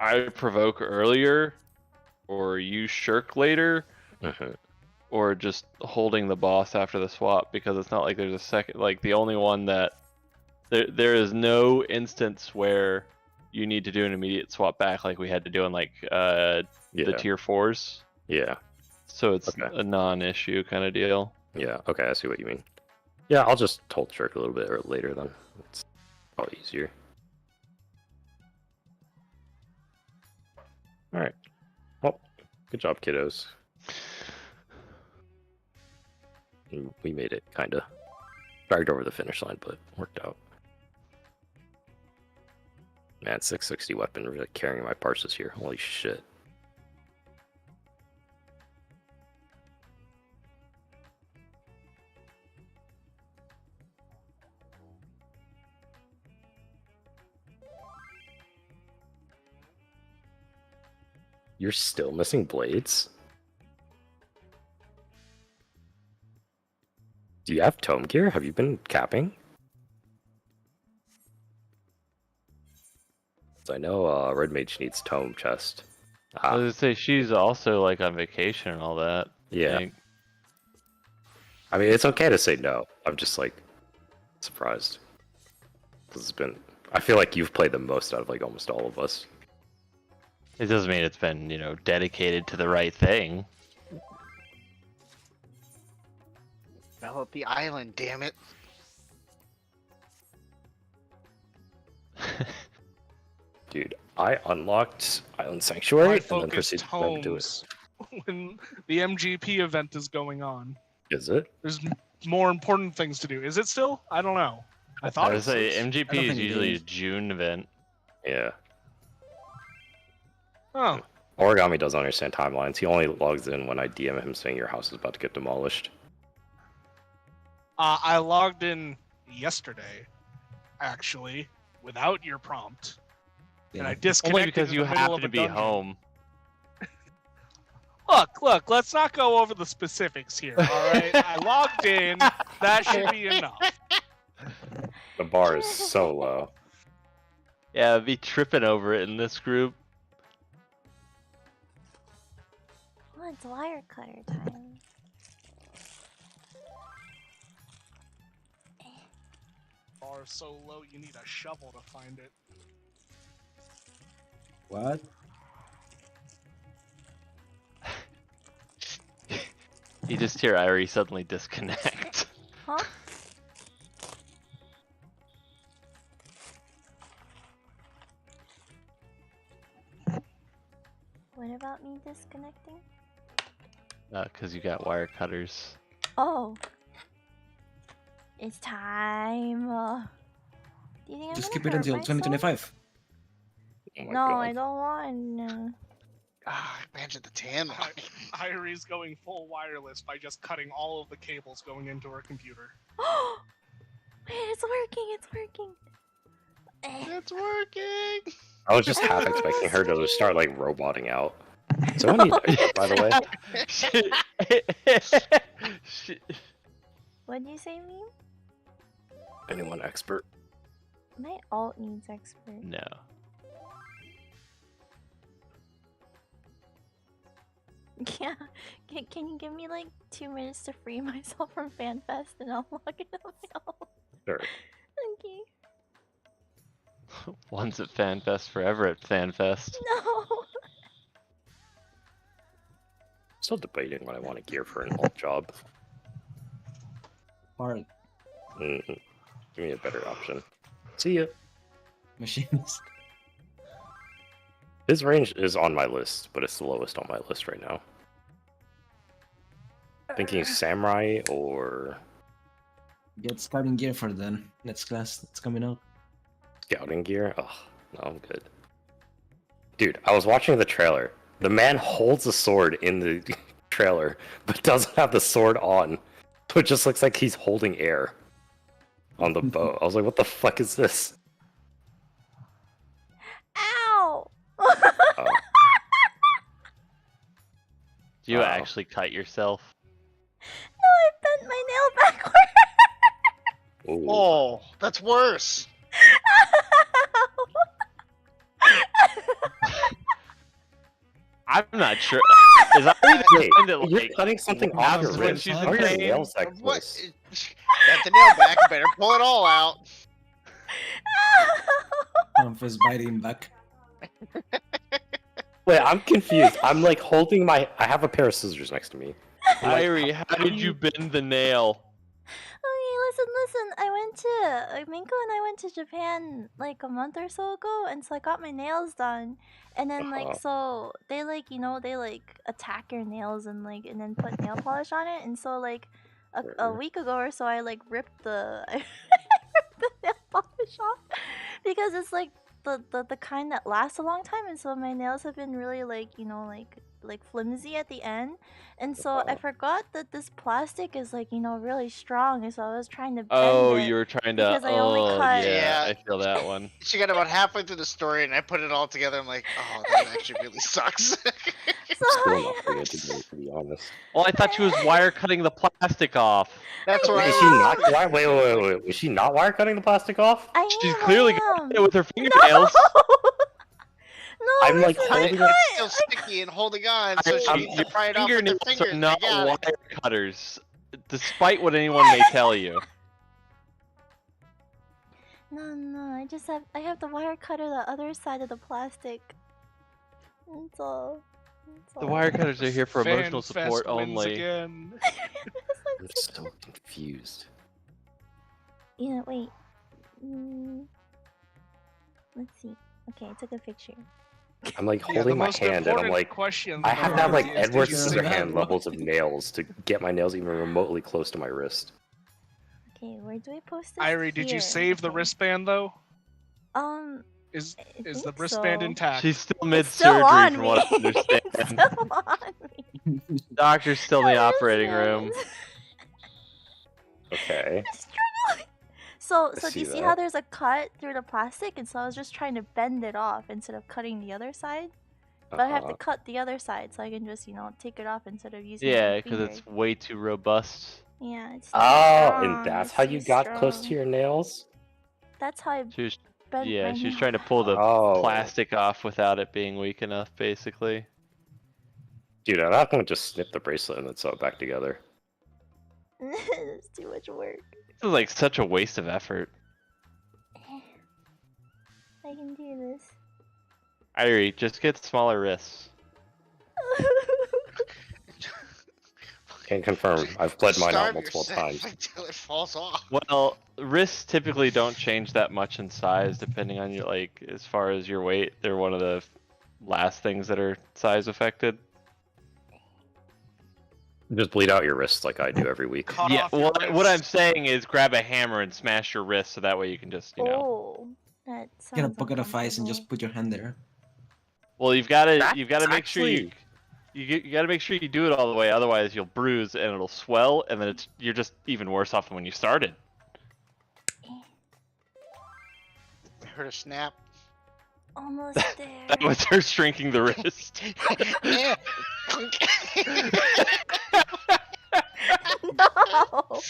I provoke earlier, or you Shirk later, Mhm. or just holding the boss after the swap, because it's not like there's a second. Like the only one that there is no instance where you need to do an immediate swap back like we had to do in like the Yeah. tier 4s. Yeah. So it's Okay. a non-issue kind of deal. Yeah. Okay. I see what you mean. Yeah, I'll just hold Shirk a little bit later then. It's probably easier. All right. Well, good job, kiddos. We made it, kinda. Dragged over the finish line, but worked out. Man, 660 weapon really carrying my parts this year. Holy shit. You're still missing blades? Do you have tome gear? Have you been capping? I know Red Mage needs tome chest. I was gonna say she's also like on vacation and all that. Yeah. Like, I mean, it's okay to say no. I'm just like surprised. Because it's been. I feel like you've played the most out of like almost all of us. it doesn't mean it's been, dedicated to the right thing. Develop the island, damn it. Dude, I unlocked Island Sanctuary My and then focus proceeded to do it. tomes when the MGP event is going on. Is it? There's more important things to do. Is it still? I don't know. I thought I it would say was. I MGP don't is think it usually a is. June event. Yeah. Oh, Origami doesn't understand timelines. He only logs in when I DM him saying your house is about to get demolished. I logged in yesterday, actually, without your prompt, and I Yeah. disconnected Only because in you the middle happen of to a be dungeon. home. Look, let's not go over the specifics here, alright? I logged in, that should be enough. The bar is so low. Yeah, be tripping over it in this group. Oh, it's wire cutter time. Bar is so low you need a shovel to find it. What? You just hear Irie suddenly disconnect. Huh? What about me disconnecting? Because you got wire cutters. Oh. It's time. Do you think I'm Just gonna keep it hurt until myself? 2025. Oh my No, god. I don't want. Ah, imagine the tan line. Irie's going full wireless by just cutting all of the cables going into her computer. Wait, it's working. It's working. It's working! I was just half expecting her to just start like roboting out. Someone need expert, by the way. What'd you say, meme? Anyone expert? My alt needs expert. No. Yeah. Can you give me like 2 minutes to free myself from FanFest and I'll log into my alt? Sure. Thank you. Once at FanFest, forever at FanFest. No. Still debating what I want to gear for an alt job. Part Give me a better option. See ya. machines. His range is on my list, but it's the lowest on my list right now. Thinking samurai or Get scouting gear for the next class that's coming out. scouting gear. Oh, no, I'm good. Dude, I was watching the trailer. The man holds a sword in the trailer, but doesn't have the sword on. So it just looks like he's holding air on the bow. I was like, what the fuck is this? Ow! Do you Oh. actually cut yourself? No, I bent my nail backward. Ooh. Oh, that's worse. I'm not sure. Is that really Wait, kind of you're like cutting something off your when wrist. she's How are your insane? nails that What? close? Got the nail back. Better pull it all out. Fist biting back. Wait, I'm confused. I'm like holding my. I have a pair of scissors next to me. Irie, how did you bend the nail? Okay, listen. Minko and I went to Japan like a month or so ago, and so I got my nails done. And then so they they attack your nails and and then put nail polish on it. And so a week ago or so, I ripped the I ripped the nail polish off because it's the kind that lasts a long time, and so my nails have been really flimsy at the end, and so I forgot that this plastic is really strong, and so I was trying to bend Oh, it you were trying to. because I only Oh, cut. yeah, Yeah. I feel that one. She got about halfway through the story, and I put it all together. I'm like, oh, that actually really sucks. So Still not I pretty good to be honest. Well, I thought she was wire cutting the plastic off. That's what I Is she not? Wait. Was she not wire cutting the plastic off? She's clearly I cutting it with her fingernails. No, I'm, like, listen, holding I it- It's still sticky and holding on, so she Your needs to pry it off with her fingernails fingers. are I not got wire it. cutters, despite what anyone may tell you. No, I have the wire cutter the other side of the plastic. That's all. The wire cutters are here for emotional FanFest support wins only. Again. I'm so confused. Yeah, wait. Let's see. Okay, I took a picture. I'm like Yeah, the holding my most hand and I'm important like, question I have to have like Edward you see Scissorhand that? levels of nails to get my nails even remotely close to my wrist. Okay, where do I post this? Irie, did you Here. save the Okay. wristband though? I Is the think wristband so. intact? She's still It's mid-surgery, still on from me. what I It's understand. still on me. Doctor's still in the operating room. Okay. Struggling. So I do you see see that. how there's a cut through the plastic? And so I was just trying to bend it off instead of cutting the other side. But I have to cut the other side so I can just, take it off instead of using Yeah, my because finger. it's way too robust. Yeah, it's too Oh, strong. and that's It's how too you got close to strong. your nails? That's how I She was, bent yeah, my she was nail. trying to pull the Oh. plastic off without it being weak enough, basically. Dude, I'm not gonna just snip the bracelet and then sew it back together. It's too much work. This is like such a waste of effort. I can do this. Irie, just get smaller wrists. Can confirm. I've bled mine out Starve multiple yourself times. until it falls off. Well, wrists typically don't change that much in size depending on your, as far as your weight. They're one of the last things that are size affected. Just bleed out your wrists like I do every week. Cut Yeah, off your well, what I'm wrist. saying is grab a hammer and smash your wrist so that way you can just, Oh, that sounds Get a bucket of ice and uncomfortable. just put your hand there. Well, you've got to That's make sure actually- you got to make sure you do it all the way. Otherwise, you'll bruise and it'll swell, and then you're just even worse off than when you started. I heard a snap. Almost there. That was her shrinking the wrist. Yeah. No.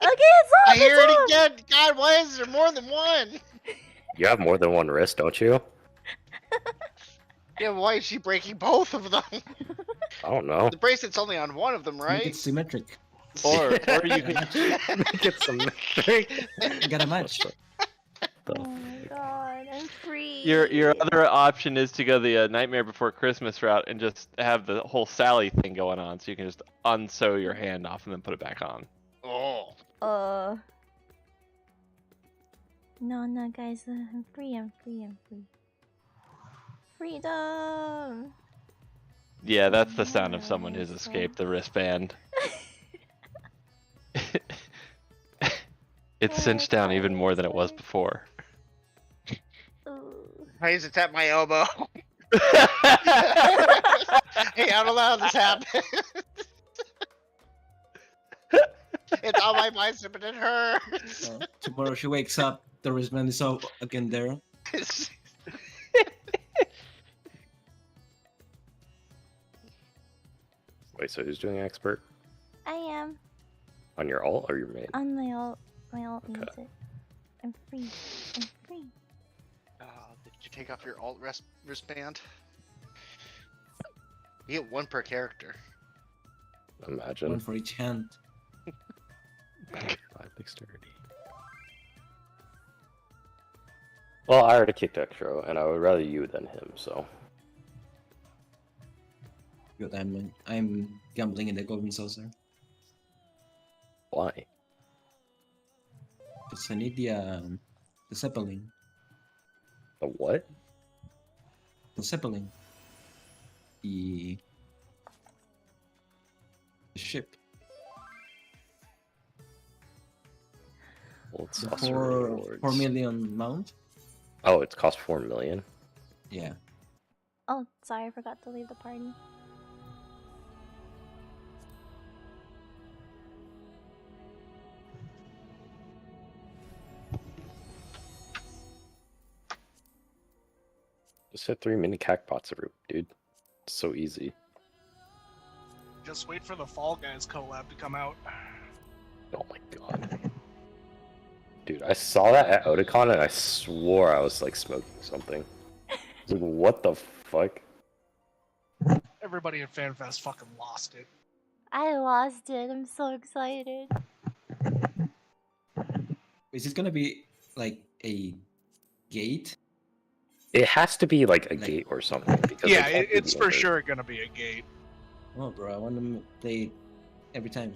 Okay, it's I off. hear it's it off. again. God, why is there more than one? You have more than one wrist, don't you? Yeah, why is she breaking both of them? I don't know. The bracelet's only on one of them, Make right? it symmetric. or you can Get some. You gotta match. Oh my god, I'm free. Your other option is to go the Nightmare Before Christmas route and just have the whole Sally thing going on, so you can just unsew your hand off and then put it back on. Oh. No, guys, I'm free. Freedom. Yeah, that's the sound of Yeah, someone who's so- escaped the wristband. It's cinched down even more than it was before. Ooh. Why is it at my elbow? Hey, I don't know how this happened. It's on my bicep and it hurts. Tomorrow she wakes up, the wristband is up again there. Wait, so who's doing expert? I am On your alt or your main? on my alt. My alt Okay. needs it. I'm free. Did you take off your alt wristband? You get one per character. Imagine. One for each hand. 5 dexterity. Well, I already kicked extra, and I would rather you than him, so. Good, I'm gambling in the golden saucer. Why? Because I need the Zeppelin. The what? The Zeppelin. The ship. Old The saucer 4 rewards. million mount. Oh, it's cost 4 million? Yeah. Oh, sorry, I forgot to leave the party. Just hit 3 mini cactpots every dude. It's so easy. Just wait for the Fall Guys collab to come out. Oh my god. Dude, I saw that at Otakon and I swore I was like smoking something. I was like, what the fuck? Everybody at FanFest fucking lost it. I lost it. I'm so excited. Is it gonna be like a gate? It has to be like a Like- gate or something. Because Yeah, they can't do it's the for other- sure gonna be a gate. Oh, bro, I want to play every time.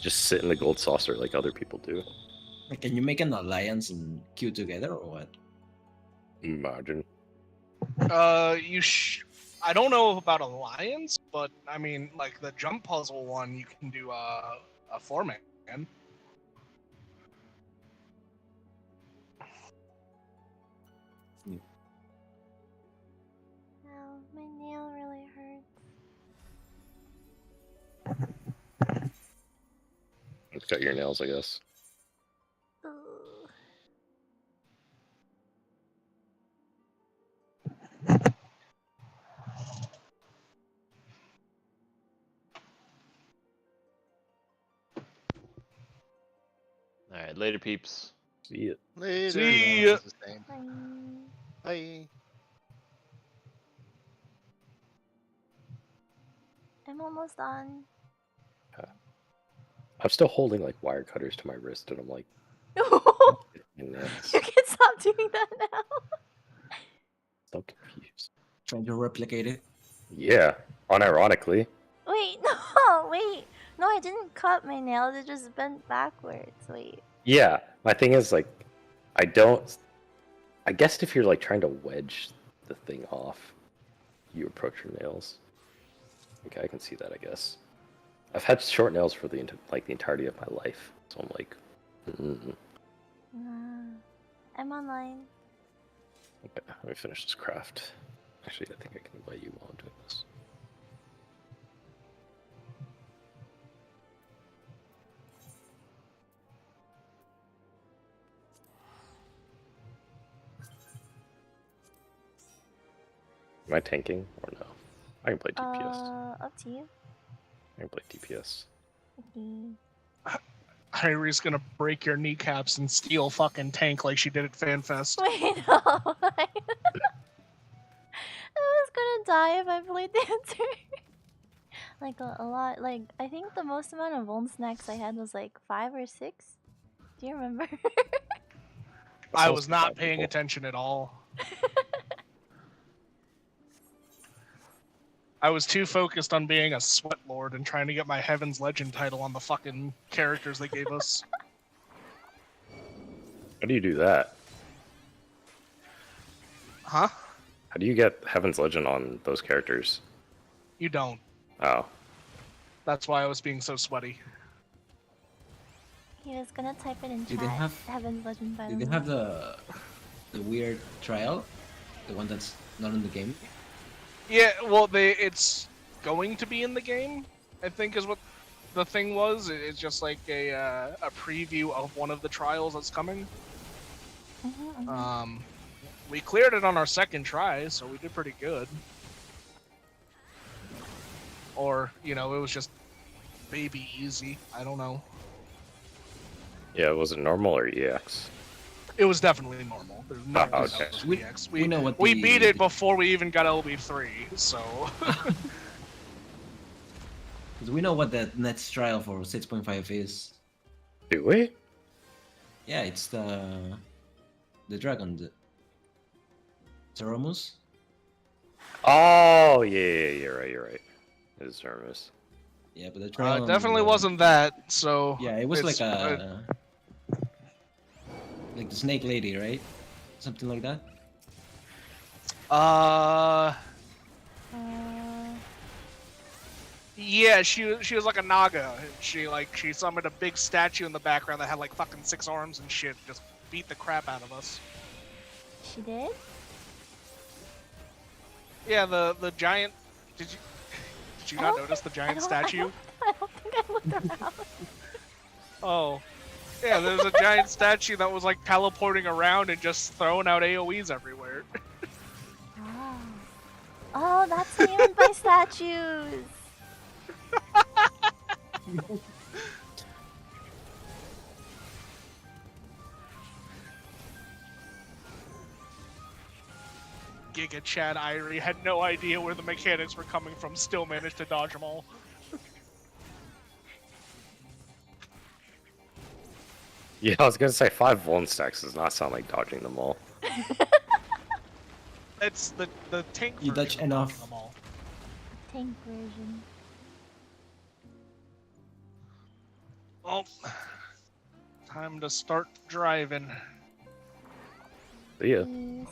Just sit in the gold saucer like other people do. Like, can you make an alliance and queue together or what? Imagine. I don't know about Alliance, but I mean, like the jump puzzle one, you can do a 4-man. Ow, my nail really hurts. Let's cut your nails, I guess. Ugh. Alright, later peeps. See it. Later. See ya. It's the same. Bye. Bye. I'm almost done. I'm still holding like wire cutters to my wrist, and I'm like, You nails. can stop doing that now. So confused. Trying to replicate it. Yeah, unironically. Wait, no, wait. No, I didn't cut my nails. It just bent backwards. Wait. Yeah, my thing is like, I guess if you're like trying to wedge the thing off, you approach your nails. Okay, I can see that. I guess I've had short nails for the entirety of my life, so I'm like, I'm online. okay, let me finish this craft. Actually, I think I can invite you while I'm doing this. Am I tanking or no? I can play DPS. Up to you. I can play DPS. Okay. Irie's gonna break your kneecaps and steal fucking tank like she did at FanFest. Wait, no. I was gonna die if I played Dancer. Like a lot. Like, I think the most amount of Vuln snacks I had was like 5 or 6. Do you remember? I was not paying attention at all. I was too focused on being a sweat lord and trying to get my Heaven's Legend title on the fucking characters they gave us. How do you do that? Huh? How do you get Heaven's Legend on those characters? You don't. Oh. That's why I was being so sweaty. He was gonna type it in Did chat. they have- Heaven's Legend by Did they have the weird trial? The one that's not in the game? Yeah, well, it's going to be in the game, I think is what the thing was. It's just like a preview of one of the trials that's coming. We cleared it on our second try, so we did pretty good. Or, you know, it was just baby easy. I don't know. Yeah, was it normal or EX? It was definitely normal. There's no Oh, doubt okay. it was We- EX. we know what we the- beat it before we even got LB3, so... Because we know what the next trial for 6.5 is. Do we? Yeah, it's the dragon, the Zoromus. Oh, yeah, you're right. It is Hermes. Yeah, but the trial it definitely wasn't that, so... Yeah, it was it's- like a like the snake lady, right? Something like that. Yeah, she was like a Naga. She summoned a big statue in the background that had like fucking 6 arms and shit. Just beat the crap out of us. She did? Yeah, the giant. Did you not notice the giant statue? I don't think I looked around. Oh, yeah. There's a giant statue that was like teleporting around and just throwing out AOE's everywhere. Oh, that's what you meant by statues. Giga Chad Irie had no idea where the mechanics were coming from, still managed to dodge them all. Yeah, I was gonna say 5 Vuln stacks does not sound like dodging them all. It's the tank You version dodge of enough. dodging them all. Tank version. Well, time to start driving. See ya. Save.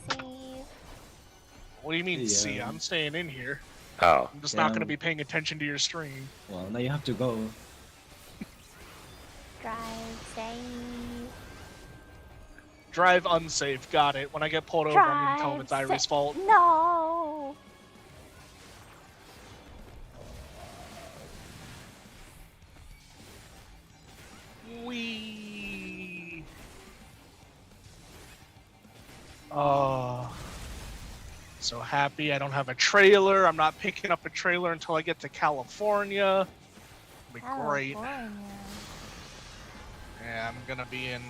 What do you mean, Yeah. see? I'm staying in here. Oh. I'm just not going to Yeah. be paying attention to your stream. Well, now you have to go. Drive safe. Drive unsafe, got it. When I get pulled over, I'm going to tell them it's Drive Irie's fault. No. Wee. Oh. So happy I don't have a trailer. I'm not picking up a trailer until I get to California. It'll be great. California. Yeah, I'm gonna be in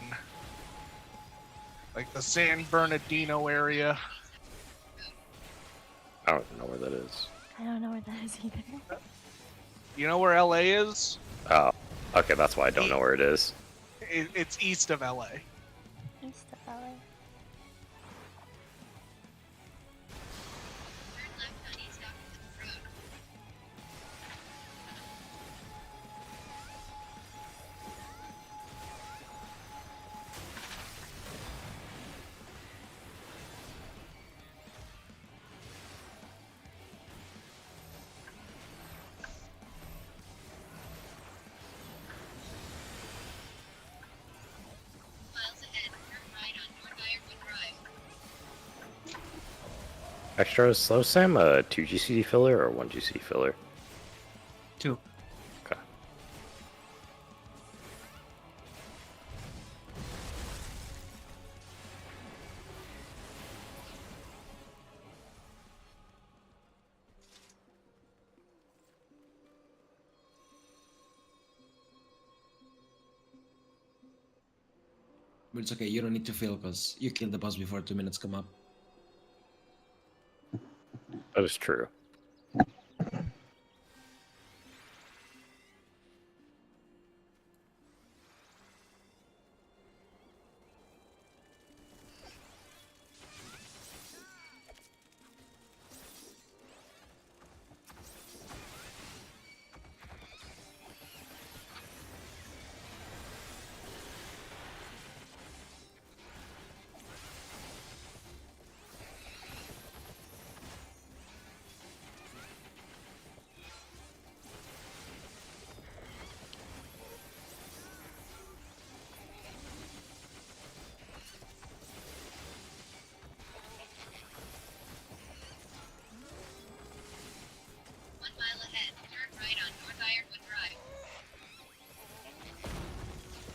like the San Bernardino area. I don't even know where that is. I don't know where that is either. You know where LA is? Oh. Okay, that's why I don't know where it is. It's east of LA. East of LA. Extra slow Sam, 2 GCD filler or 1 GCD filler? 2. Okay. But it's okay, you don't need to feel because you killed the boss before 2 minutes come up. That is true.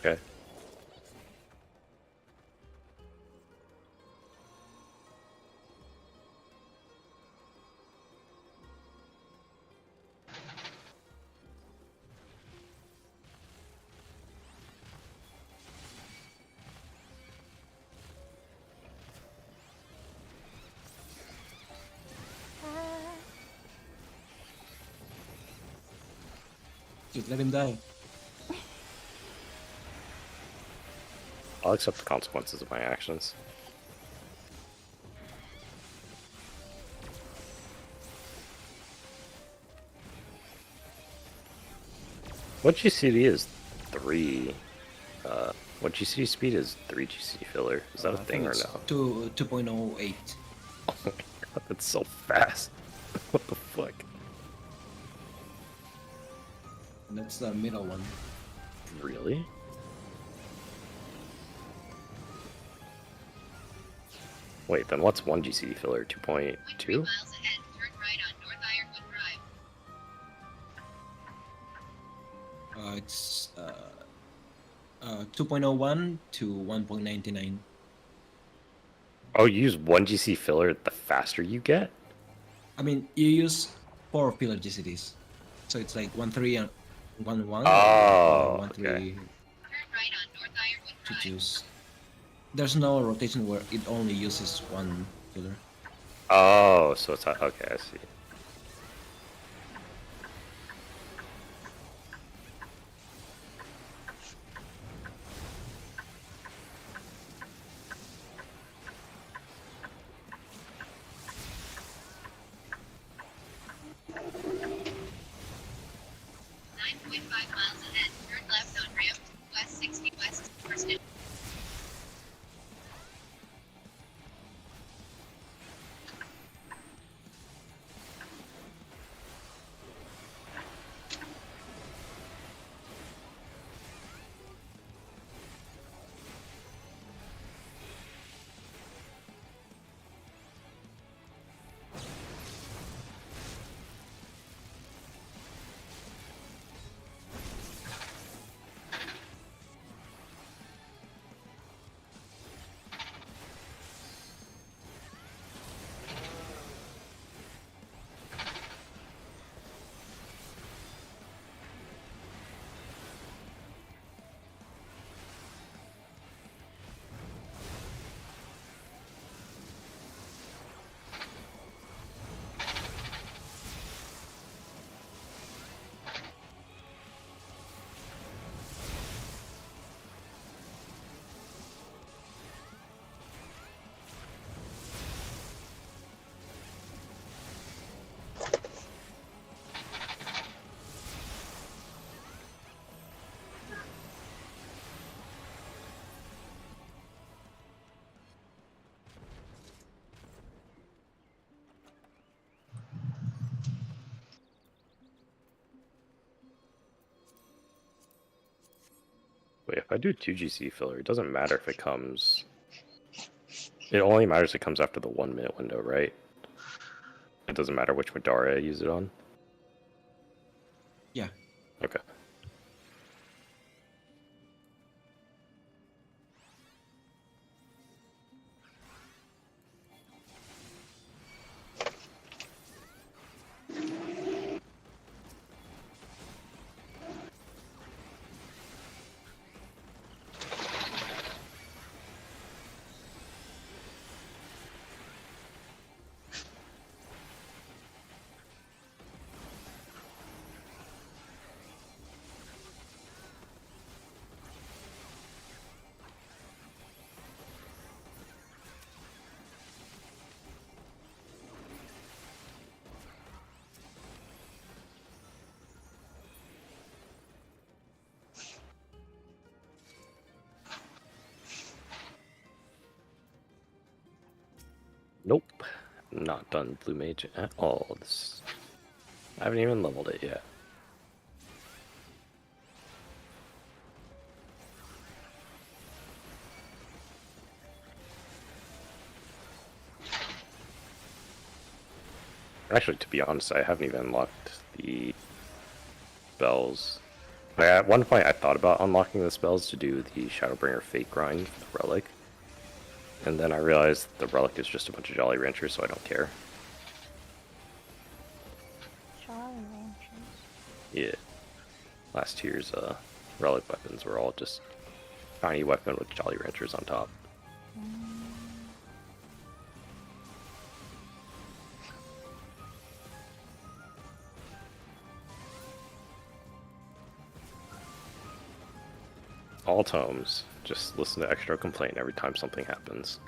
Okay. Dude, let him die. I'll accept the consequences of my actions. What GCD is 3? What GCD speed is 3 GCD filler? Is that a I thing think or it's no? 2.08. Oh my god, that's so fast. What the fuck? That's the middle one. Really? Wait, then what's 1 GCD filler? 2.2? It's 2.01 to 1.99. Oh, you use 1 GC filler the faster you get? I mean, you use 4 filler GCDs, so it's like 1.3 and 1.1 or Oh, 1.3 okay. to choose. There's no rotation where it only uses 1 filler. Oh, so it's okay, I see. Wait, if I do 2 GC filler, it doesn't matter if it comes... It only matters if it comes after the 1 minute window, right? It doesn't matter which Madara I use it on? Yeah. Okay. Nope. Not done Blue Mage at all. This... I haven't even leveled it yet. Actually, to be honest, I haven't even unlocked the spells. Like, at one point I thought about unlocking the spells to do the Shadowbringer Fate grind for the Relic. And then I realized the Relic is just a bunch of Jolly Ranchers, so I don't care. Jolly Ranchers. Yeah. Last year's Relic weapons were all just tiny weapon with Jolly Ranchers on top. All tomes. Just listen to Extra Complaint every time something happens.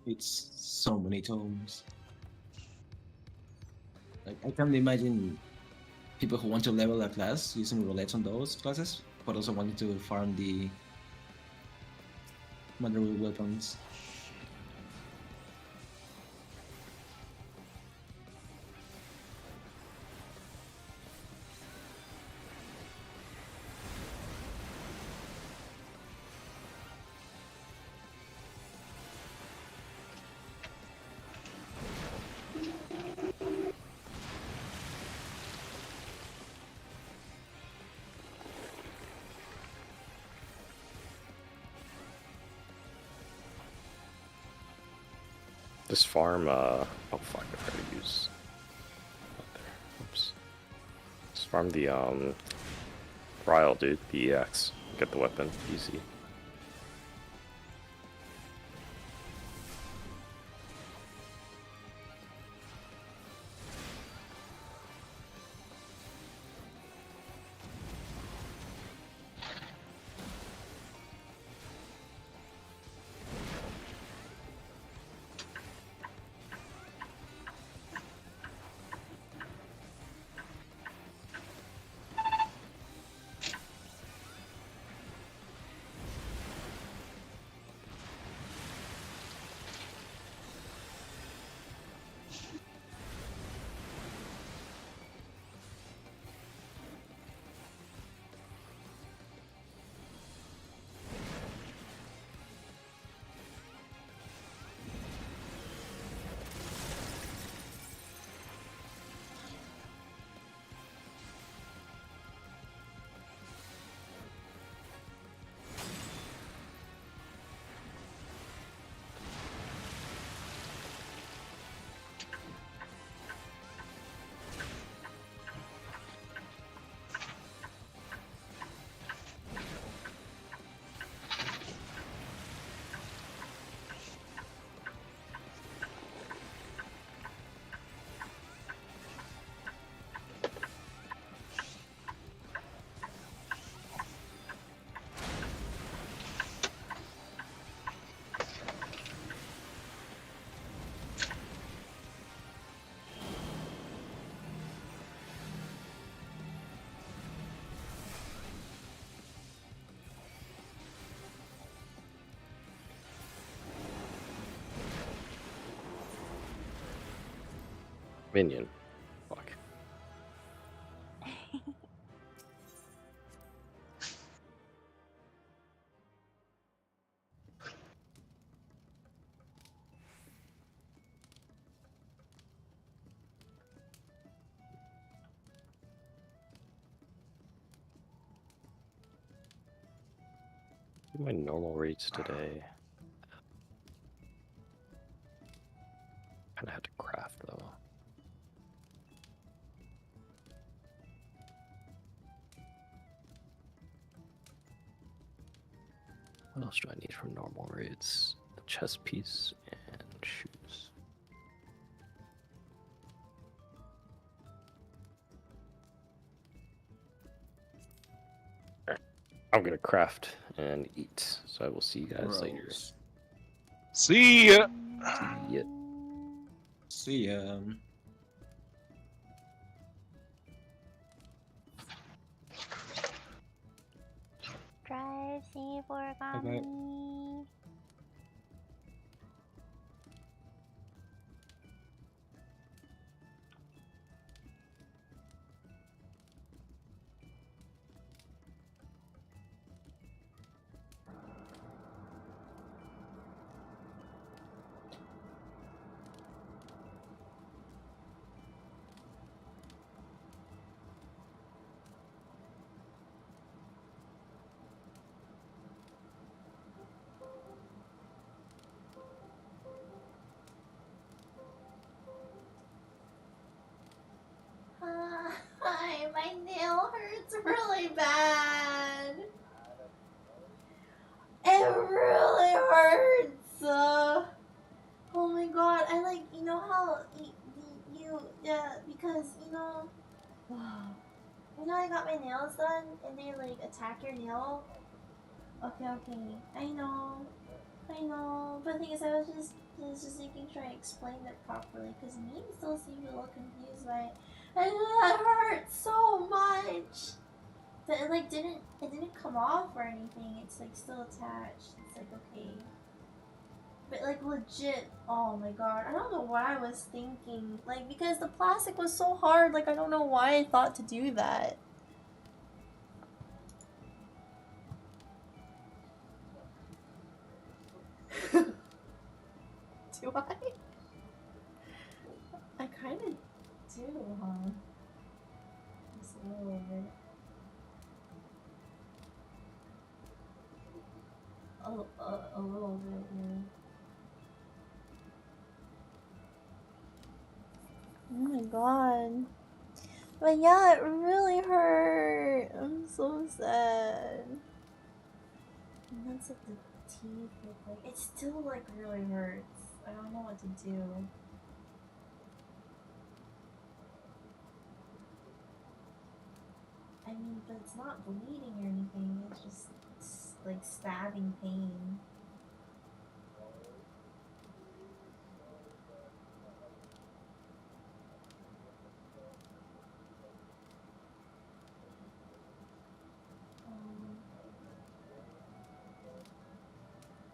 It's so many tomes. Like I can't imagine people who want to level a class using roulettes on those classes, but also wanting to farm the mother weapons. This farm, oh fuck, I gotta use. Not there. Oops. Just farm the, Ryle, dude, the EX. Get the weapon, easy. Minion. Fuck. Do my normal rates today. Kinda had to craft though. What else do I need from normal raids? A chest piece and shoes. I'm gonna craft and eat, so I will see you guys later. Gross. See ya. See ya. See ya. Drive safe, origami. My nail hurts really bad. It really hurts. Oh my god, I like, you know how because, I got my nails done and they like attack your nail. Okay, I know, but the thing is, I was just making sure I explained it properly, because me still seemed a little confused by it. And that hurt so much! But it didn't come off or anything, it's like still attached. It's like, okay. But like legit, oh my god, I don't know what I was thinking. Like, because the plastic was so hard, like I don't know why I thought to do that. Do I? I kind of do, huh? Just a little bit. A little bit, yeah. Oh my god. But yeah, it really hurt. I'm so sad. And that's what the teeth look like. It still like really hurts. I don't know what to do. I mean, but it's not bleeding or anything. It's just like stabbing pain.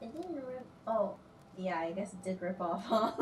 It didn't rip. Oh, yeah, I guess it did rip off, huh?